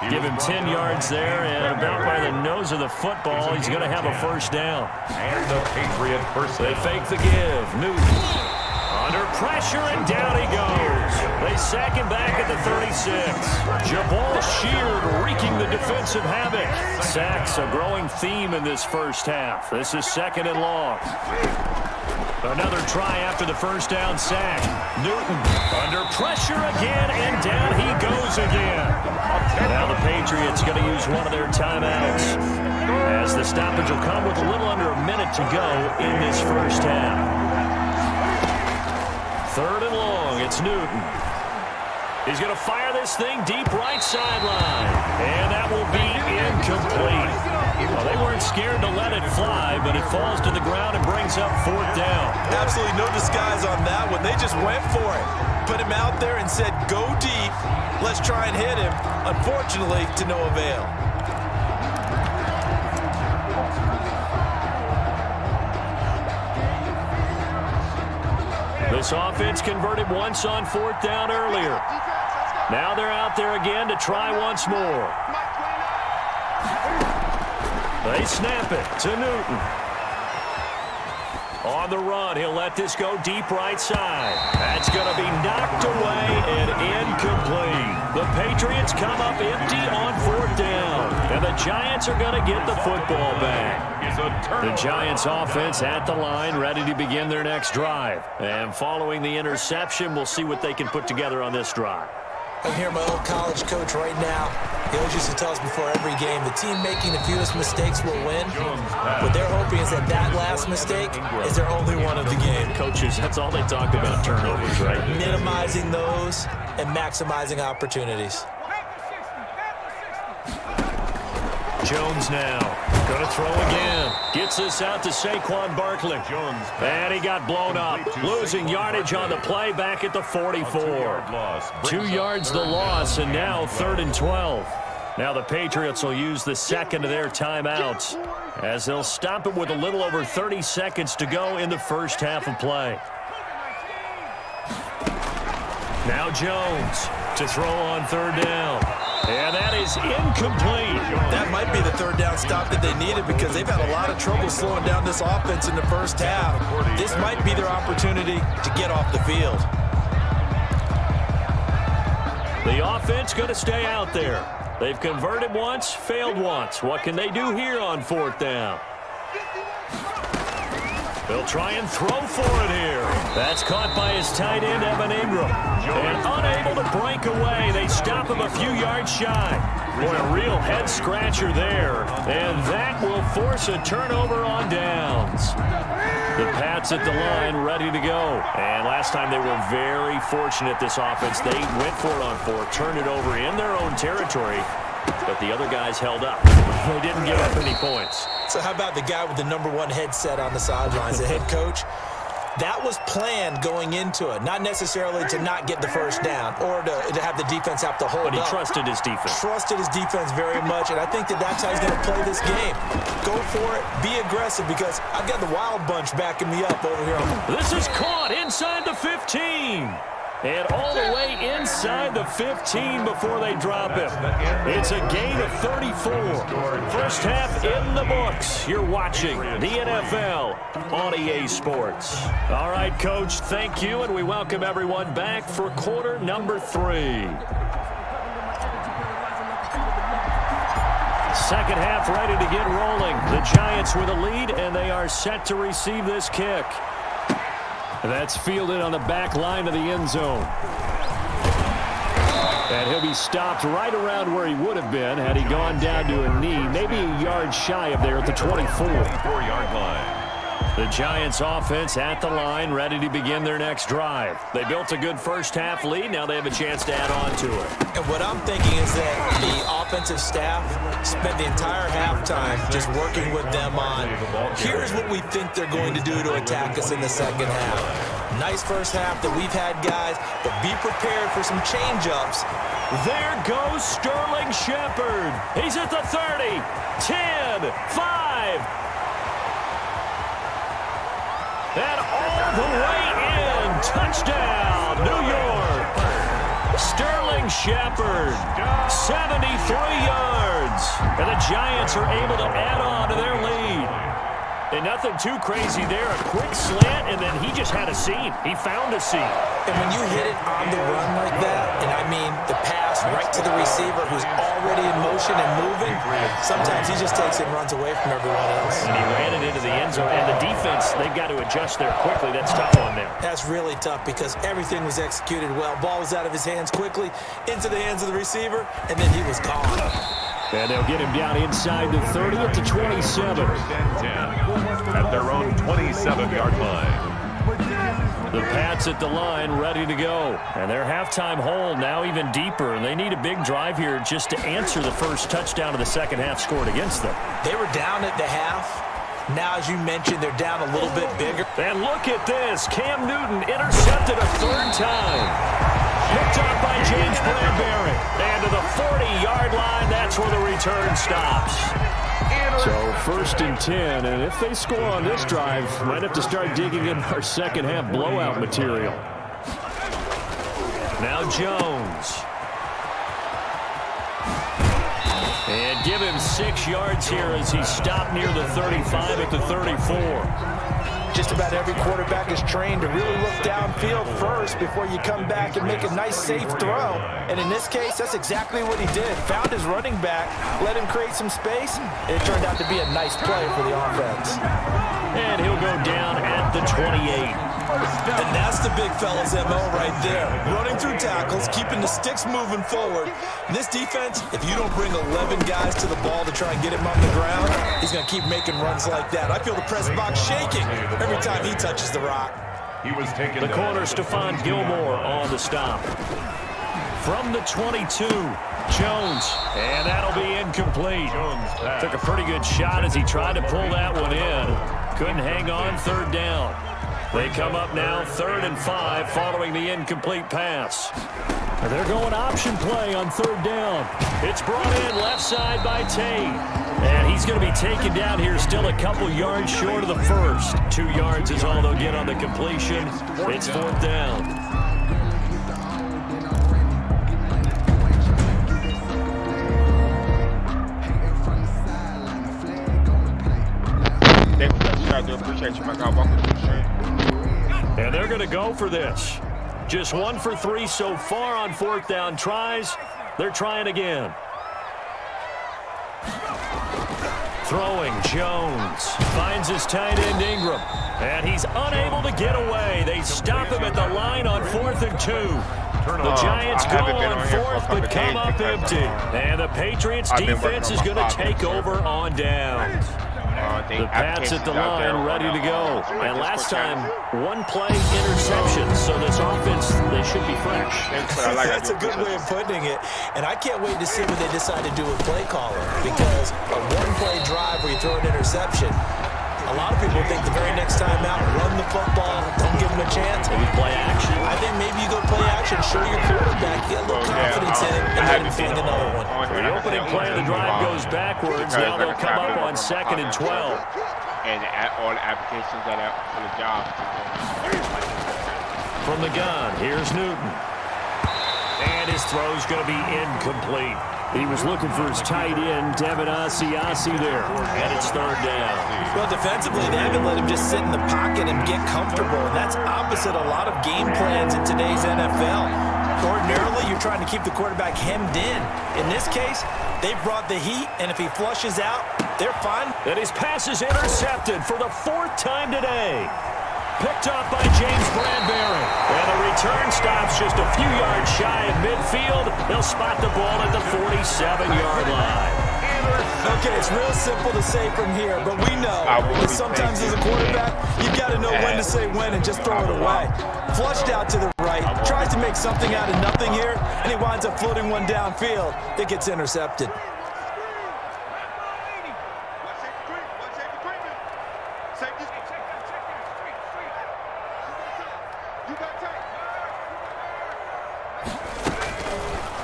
Give him 10 yards there, and about by the nose of the football, he's going to have a first down. And the Patriot first down. They fake the give. Newton under pressure, and down he goes. They sack him back at the 36. Jabal Sheard wreaking the defensive havoc. Sacks a growing theme in this first half. This is 2nd and long. Another try after the first down sack. Newton under pressure again, and down he goes again. Now the Patriots going to use one of their timeouts, as the stoppage will come with a little under a minute to go in this first half. 3rd and long, it's Newton. He's going to fire this thing deep right sideline, and that will be incomplete. Well, they weren't scared to let it fly, but it falls to the ground and brings up 4th down. Absolutely no disguise on that one. They just went for it. Put him out there and said, go deep. Let's try and hit him. Unfortunately, to no avail. This offense converted once on 4th down earlier. Now they're out there again to try once more. They snap it to Newton. On the run, he'll let this go deep right side. That's going to be knocked away and incomplete. The Patriots come up empty on 4th down, and the Giants are going to get the football back. The Giants offense at the line, ready to begin their next drive. And following the interception, we'll see what they can put together on this drive. I'm here, my old college coach right now. He always used to tell us before every game, the team making the fewest mistakes will win. What they're hoping is that that last mistake is their only one of the game. Coaches, that's all they talk about, turnovers, right? Minimizing those and maximizing opportunities. Jones now. Going to throw again. Gets this out to Saquon Barkley. And he got blown up. Losing yardage on the play back at the 44. 2 yards the loss, and now 3rd and 12. Now the Patriots will use the second of their timeouts, as they'll stop it with a little over 30 seconds to go in the first half of play. Now Jones to throw on 3rd down. And that is incomplete. That might be the 3rd down stop that they needed, because they've had a lot of trouble slowing down this offense in the first half. This might be their opportunity to get off the field. The offense going to stay out there. They've converted once, failed once. What can they do here on 4th down? They'll try and throw for it here. That's caught by his tight end, Evan Ingram. And unable to break away. They stop him a few yards shy. Boy, a real head-scratcher there. And that will force a turnover on downs. The Pats at the line, ready to go. And last time they were very fortunate, this offense. They went for it on 4, turned it over in their own territory, but the other guys held up. They didn't give up any points. So how about the guy with the #1 headset on the sidelines, the head coach? That was planned going into it, not necessarily to not get the first down or to have the defense have to hold up. But he trusted his defense. Trusted his defense very much, and I think that's how he's going to play this game. Go for it, be aggressive, because I've got the Wild Bunch backing me up over here. This is caught inside the 15. And all the way inside the 15 before they drop him. It's a gain of 34. First half in the books. You're watching the NFL on EA Sports. All right, Coach, thank you, and we welcome everyone back for quarter number 3. second half ready to get rolling. The Giants with a lead, and they are set to receive this kick. That's fielded on the back line of the end zone. And he'll be stopped right around where he would have been had he gone down to a knee, maybe a yard shy of there at the 24-yard line. The Giants offense at the line, ready to begin their next drive. They built a good first half lead. Now they have a chance to add on to it. And what I'm thinking is that the offensive staff spent the entire halftime just working with them on, here's what we think they're going to do to attack us in the second half. Nice first half that we've had, guys, but be prepared for some change-ups. There goes Sterling Shepard. He's at the 30, 10, 5. And all the way in. Touchdown, New York. Sterling Shepard, 73 yards. And the Giants are able to add on to their lead. And nothing too crazy there. A quick slant, and then he just had a seam. He found a seam. And when you hit it on the run like that, and I mean the pass right to the receiver who's already in motion and moving, sometimes he just takes it and runs away from everyone else. And he ran it into the end zone. And the defense, they've got to adjust there quickly. That's tough on them. That's really tough because everything was executed well. Ball was out of his hands quickly, into the hands of the receiver, and then he was gone. And they'll get him down inside the 30 at the 27. At their own 27-yard line. The Pats at the line ready to go. And their halftime hole now even deeper. And they need a big drive here just to answer the first touchdown of the second half scored against them. They were down at the half. Now, as you mentioned, they're down a little bit bigger. And look at this. Cam Newton intercepted a third time. Picked up by James Bradbury. And to the 40-yard line, that's where the return stops. So 1st and 10, and if they score on this drive, might have to start digging in our second half blowout material. Now Jones. And give him 6 yards here as he stopped near the 35 at the 34. Just about every quarterback is trained to really look downfield first before you come back and make a nice, safe throw. And in this case, that's exactly what he did. Found his running back, let him create some space, and it turned out to be a nice play for the offense. And he'll go down at the 28. And that's the big fella's MO right there. Running through tackles, keeping the sticks moving forward. And this defense, if you don't bring 11 guys to the ball to try and get him on the ground, he's going to keep making runs like that. I feel the press box shaking every time he touches the rock. He was taken. The corner, Stephon Gilmore, on the stop. From the 22, Jones, and that'll be incomplete. Took a pretty good shot as he tried to pull that one in. Couldn't hang on, third down. They come up now 3rd and 5 following the incomplete pass. And they're going option play on 3rd down. It's brought in left side by Tate. And he's going to be taken down here still a couple yards short of the first. 2 yards is all they'll get on the completion. It's 4th down. I do appreciate you, my God. Welcome to the stream. And they're going to go for this. Just 1 for 3 so far on 4th down tries. They're trying again. Throwing, Jones finds his tight end Ingram. And he's unable to get away. They stop him at the line on 4th and 2. The Giants go on 4th but come up empty. And the Patriots defense is going to take over on downs. The Pats at the line ready to go. And last time, 1 play interception. So this offense, they should be fresh. That's a good way of putting it. And I can't wait to see what they decide to do with play calling. Because a 1-play drive where you throw an interception, a lot of people think the very next time out, run the football, don't give them a chance. Maybe play action. I think maybe you go play action, show your quarterback, get a little confidence in him, and let him find another one. The opening play of the drive goes backwards. Now they'll come up on 2nd and 12. And all the applications that are for the job. From the gun, here's Newton. And his throw's going to be incomplete. He was looking for his tight end, Devin Asiasi there. And it's 3rd down. Well, defensively, they haven't let him just sit in the pocket and get comfortable. And that's opposite a lot of game plans in today's NFL. Ordinarily, you're trying to keep the quarterback hemmed in. In this case, they brought the heat, and if he flushes out, they're fine. And his pass is intercepted for the 4th time today. Picked up by James Bradbury. And the return stops just a few yards shy of midfield. They'll spot the ball at the 47-yard line. Okay, it's real simple to say from here, but we know that sometimes as a quarterback, you've got to know when to say when and just throw it away. Flushed out to the right, tries to make something out of nothing here, and he winds up floating one downfield that gets intercepted.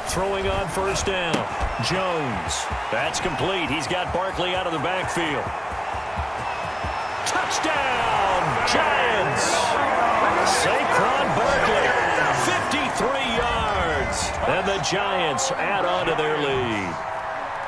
Throwing on first down. Jones. That's complete. He's got Barkley out of the backfield. Touchdown, Giants. Saquon Barkley, 53 yards. And the Giants add on to their lead.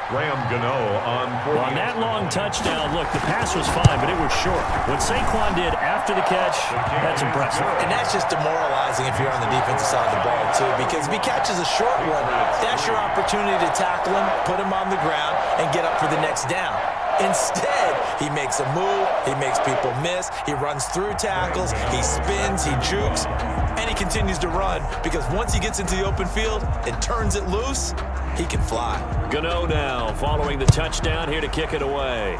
Graham Gano on 40. On that long touchdown, look, the pass was fine, but it was short. What Saquon did after the catch, that's impressive. And that's just demoralizing if you're on the defensive side of the ball, too, because if he catches a short one, that's your opportunity to tackle him, put him on the ground, and get up for the next down. Instead, he makes a move, he makes people miss, he runs through tackles, he spins, he jukes, and he continues to run because once he gets into the open field and turns it loose, he can fly. Gano now following the touchdown here to kick it away.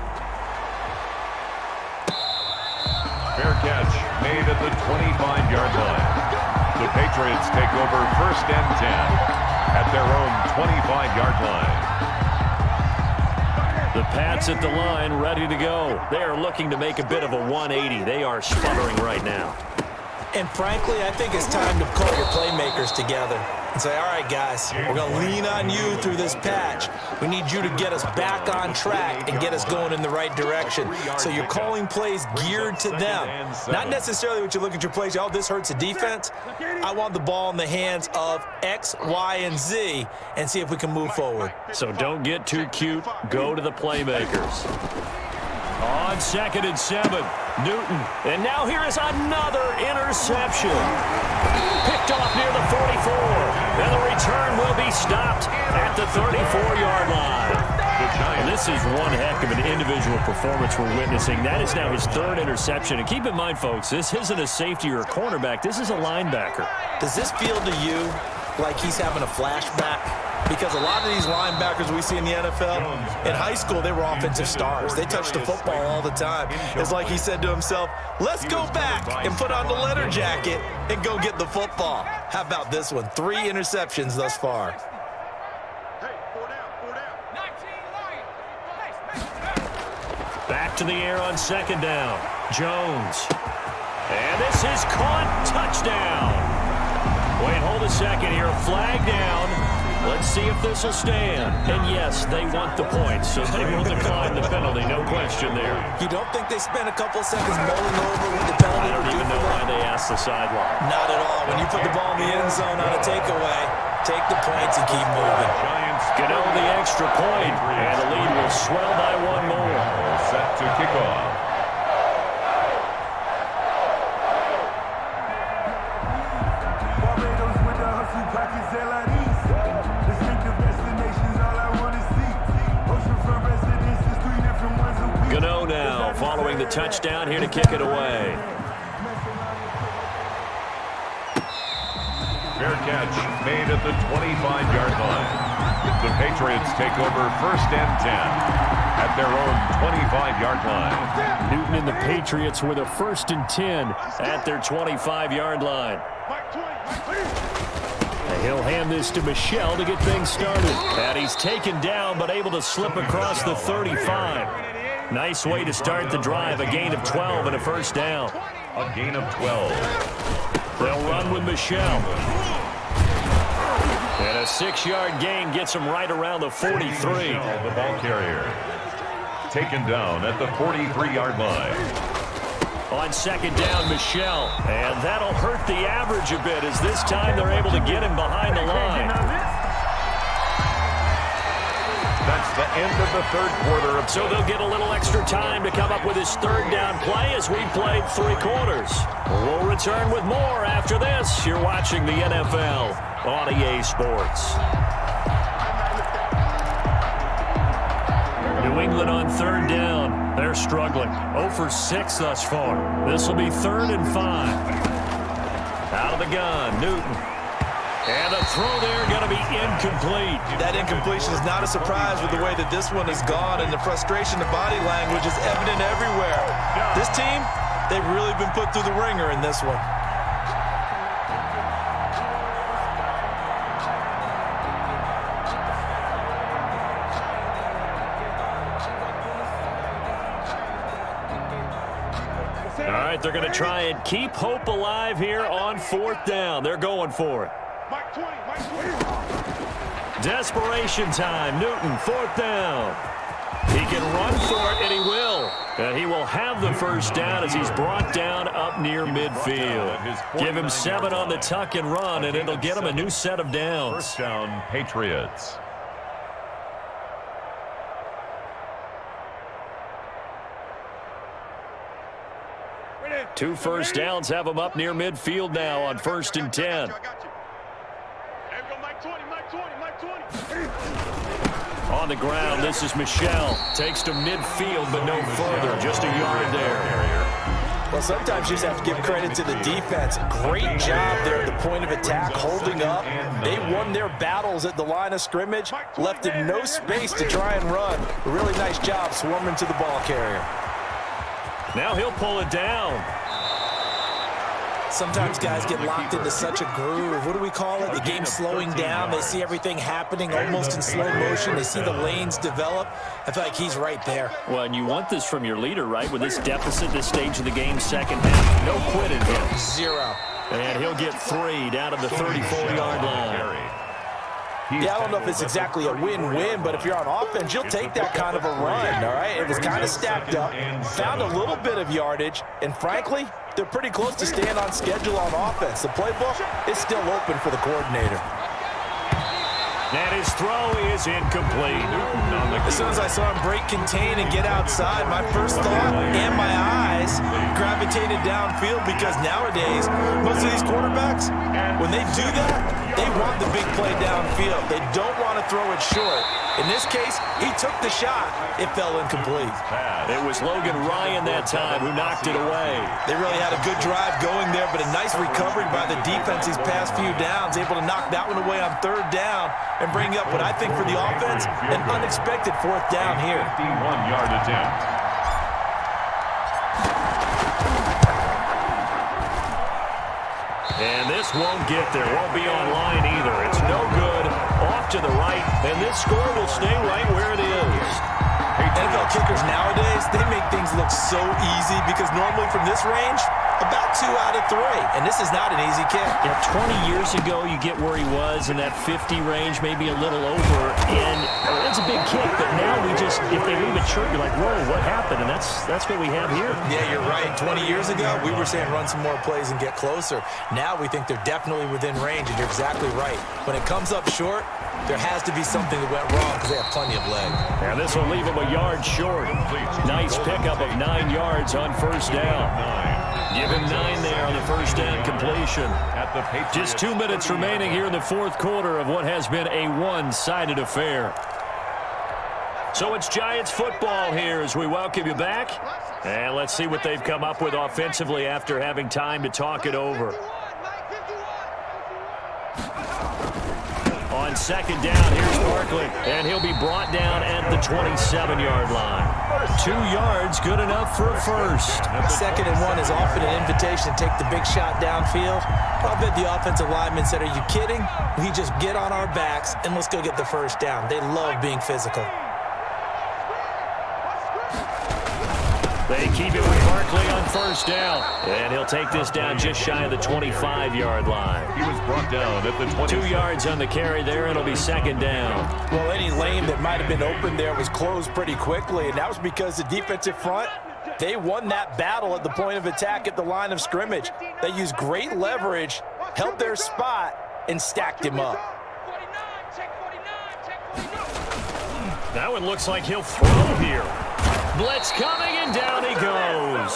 Fair catch made at the 25-yard line. The Patriots take over 1st and 10 at their own 25-yard line. The Pats at the line, ready to go. They are looking to make a bit of a 180. They are sputtering right now. And frankly, I think it's time to call your playmakers together and say, all right, guys, we're going to lean on you through this patch. We need you to get us back on track and get us going in the right direction. So you're calling plays geared to them. Not necessarily what you look at your plays, oh, this hurts the defense. I want the ball in the hands of X, Y, and Z and see if we can move forward. So don't get too cute. Go to the playmakers. On 2nd and 7, Newton. And now here is another interception. Picked off near the 44. And the return will be stopped at the 34-yard line. And this is one heck of an individual performance we're witnessing. That is now his 3rd interception. And keep in mind, folks, this isn't a safety or a cornerback. This is a linebacker. Does this feel to you like he's having a flashback? Because a lot of these linebackers we see in the NFL, in high school, they were offensive stars. They touched the football all the time. It's like he said to himself, let's go back and put on the leather jacket and go get the football. How about this one? 3 interceptions thus far. Back to the air on 2nd down. Jones. And this is caught. Touchdown. Wait, hold a second here. Flag down. Let's see if this will stand. And yes, they want the points, so they will decline the penalty. No question there. You don't think they spent a couple seconds mulling over what the penalty? I don't even know why they asked the sideline. Not at all. When you put the ball in the end zone on a takeaway, take the points and keep moving. Gano the extra point, and the lead will swell by 1 more. Set to kick off. Gano now following the touchdown here to kick it away. Fair catch made at the 25-yard line. The Patriots take over 1st and 10 at their own 25-yard line. Newton and the Patriots with a 1st and 10 at their 25-yard line. And he'll hand this to Michel to get things started. And he's taken down but able to slip across the 35. Nice way to start the drive. A gain of 12 and a 1st down. A gain of 12. They'll run with Michel. And a 6-yard gain gets him right around the 43. The ball carrier taken down at the 43-yard line. On 2nd down, Michel. And that'll hurt the average a bit as this time they're able to get him behind the line. That's the end of the third quarter. So they'll get a little extra time to come up with his third down play as we played 3 quarters. We'll return with more after this. You're watching the NFL on EA Sports. New England on third down. They're struggling. 0 for 6 thus far. This will be 3rd and 5. Out of the gun, Newton. And a throw there going to be incomplete. That incompletion is not a surprise with the way that this one has gone, and the frustration, the body language is evident everywhere. This team, they've really been put through the ringer in this one. All right, they're going to try and keep hope alive here on 4th down. They're going for it. Desperation time. Newton, 4th down. He can run for it, and he will. And he will have the first down as he's brought down up near midfield. Give him 7 on the tuck and run, and it'll get him a new set of downs. First down, Patriots. Two first downs have him up near midfield now on 1st and 10. On the ground, this is Michel. Takes to midfield, but no further. Just a yard there. Well, sometimes you just have to give credit to the defense. Great job there at the point of attack, holding up. They won their battles at the line of scrimmage, left him no space to try and run. A really nice job swarming to the ball carrier. Now he'll pull it down. Sometimes guys get locked into such a groove. What do we call it? The game's slowing down. They see everything happening almost in slow motion. They see the lanes develop. I feel like he's right there. Well, and you want this from your leader, right? With this deficit, this stage of the game, second half. No quit in him. 0. And he'll get 3 down to the 34-yard line. Yeah, I don't know if it's exactly a win-win, but if you're on offense, you'll take that kind of a run, all right? It was kind of stacked up, found a little bit of yardage, and frankly, they're pretty close to staying on schedule on offense. The playbook is still open for the coordinator. And his throw is incomplete. As soon as I saw him break contain and get outside, my first thought and my eyes gravitated downfield, because nowadays, most of these quarterbacks, when they do that, they want the big play downfield. They don't want to throw it short. In this case, he took the shot. It fell incomplete. It was Logan Ryan that time who knocked it away. They really had a good drive going there, but a nice recovery by the defense these past few downs, able to knock that one away on 3rd down and bring up what I think for the offense, an unexpected 4th down here. 51-yard attempt. And this won't get there. Won't be online either. It's no good. Off to the right. And this score will stay right where it is. NFL kickers nowadays, they make things look so easy, because normally from this range, about 2 out of 3. And this is not an easy kick. Yeah, 20 years ago, you get where he was in that 50 range, maybe a little over. And it's a big kick, but now we just, if they leave it short, you're like, whoa, what happened? And that's what we have here. Yeah, you're right. 20 years ago, we were saying run some more plays and get closer. Now we think they're definitely within range, and you're exactly right. When it comes up short, there has to be something that went wrong, because they have plenty of leg. And this will leave him a yard short. Nice pickup of 9 yards on 1st down. Give him 9 there on the 1st down completion. Just 2 minutes remaining here in the 4th quarter of what has been a one-sided affair. So it's Giants football here as we welcome you back. And let's see what they've come up with offensively after having time to talk it over. On 2nd down, here's Barkley, and he'll be brought down at the 27-yard line. 2 yards, good enough for a first. 2nd and 1 is often an invitation to take the big shot downfield. I bet the offensive linemen said, are you kidding? We just get on our backs and let's go get the first down. They love being physical. They keep it with Barkley on 1st down. And he'll take this down just shy of the 25-yard line. He was brought down at the 20. 2 yards on the carry there. It'll be 2nd down. Well, any lane that might have been open there was closed pretty quickly, and that was because the defensive front, they won that battle at the point of attack at the line of scrimmage. They used great leverage, held their spot, and stacked him up. That one looks like he'll throw here. Blitz coming, and down he goes.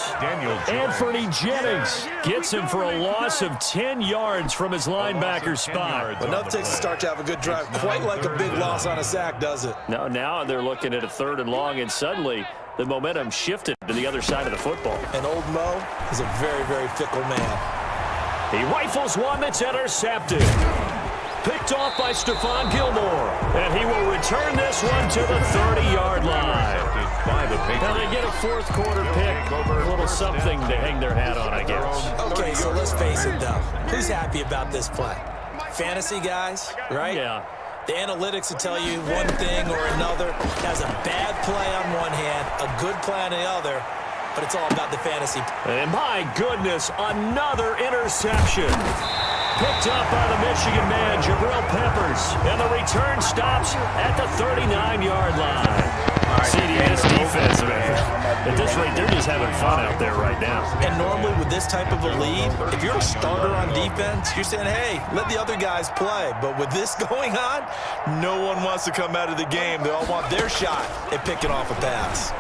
Anthony Jennings gets him for a loss of 10 yards from his linebacker spot. Enough takes to start to have a good drive. Quite like a big loss on a sack, does it? Now they're looking at a 3rd and long, and suddenly the momentum shifted to the other side of the football. And old Mo is a very, very fickle man. He rifles one that's intercepted. Picked off by Stephon Gilmore. And he will return this one to the 30-yard line. Now they get a 4th quarter pick. A little something to hang their hat on, I guess. Okay, so let's face it, though. Who's happy about this play? Fantasy guys, right? Yeah. The analytics will tell you one thing or another. Has a bad play on one hand, a good play on the other, but it's all about the fantasy. And my goodness, another interception. Picked up by the Michigan man, Jabril Peppers. And the return stops at the 39-yard line. CD, this defense, man. At this rate, they're just having fun out there right now. And normally with this type of a lead, if you're a starter on defense, you're saying, hey, let the other guys play. But with this going on, no one wants to come out of the game. They all want their shot at picking off a pass.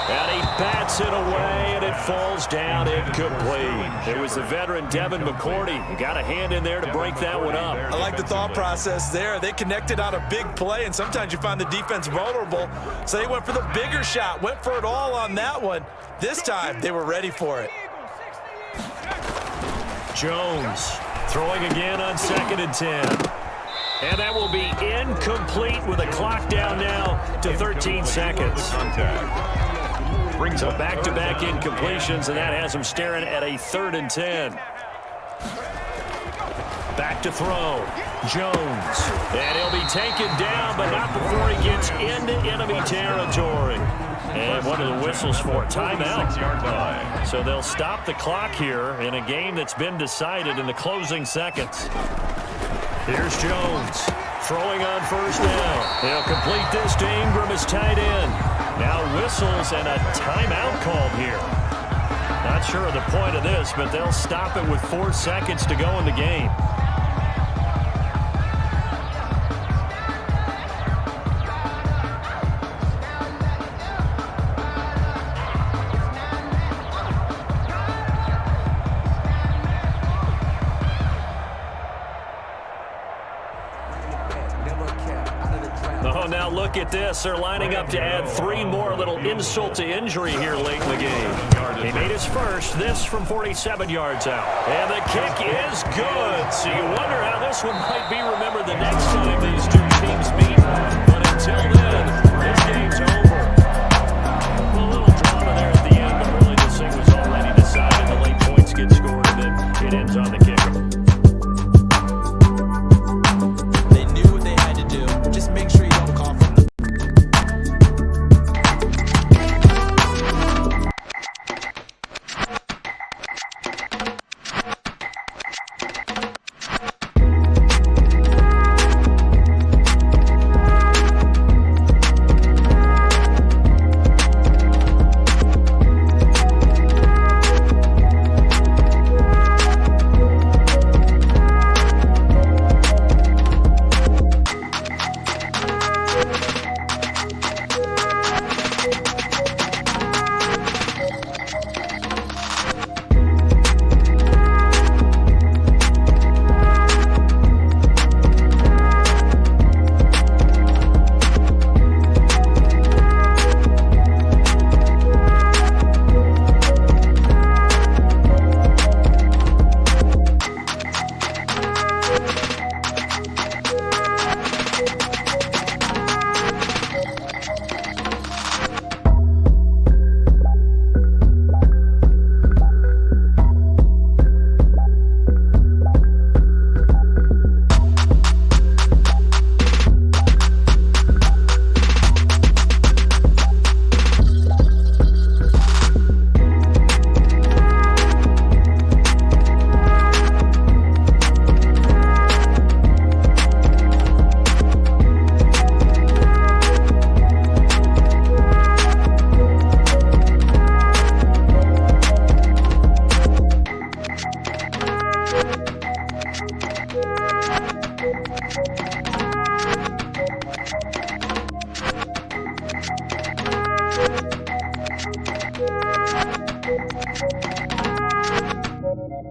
And he bats it away, and it falls down incomplete. It was the veteran Devin McCourty who got a hand in there to break that one up. I like the thought process there. They connected on a big play, and sometimes you find the defense vulnerable. So they went for the bigger shot, went for it all on that one. This time, they were ready for it. Jones throwing again on 2nd and 10. And that will be incomplete with the clock down now to 13 seconds. Brings up back-to-back incompletions, and that has him staring at a 3rd and 10. Back to throw. Jones. And he'll be taken down, but not before he gets into enemy territory. And what are the whistles for? Timeout. So they'll stop the clock here in a game that's been decided in the closing seconds. Here's Jones. Throwing on 1st down. He'll complete this to Ingram as tight end. Now whistles and a timeout called here. Not sure of the point of this, but they'll stop it with 4 seconds to go in the game. Oh, now look at this. They're lining up to add 3 more. A little insult to injury here late in the game. He made his first. This from 47 yards out. And the kick is good. So you wonder how this one might be remembered the next time these two teams meet. But until then,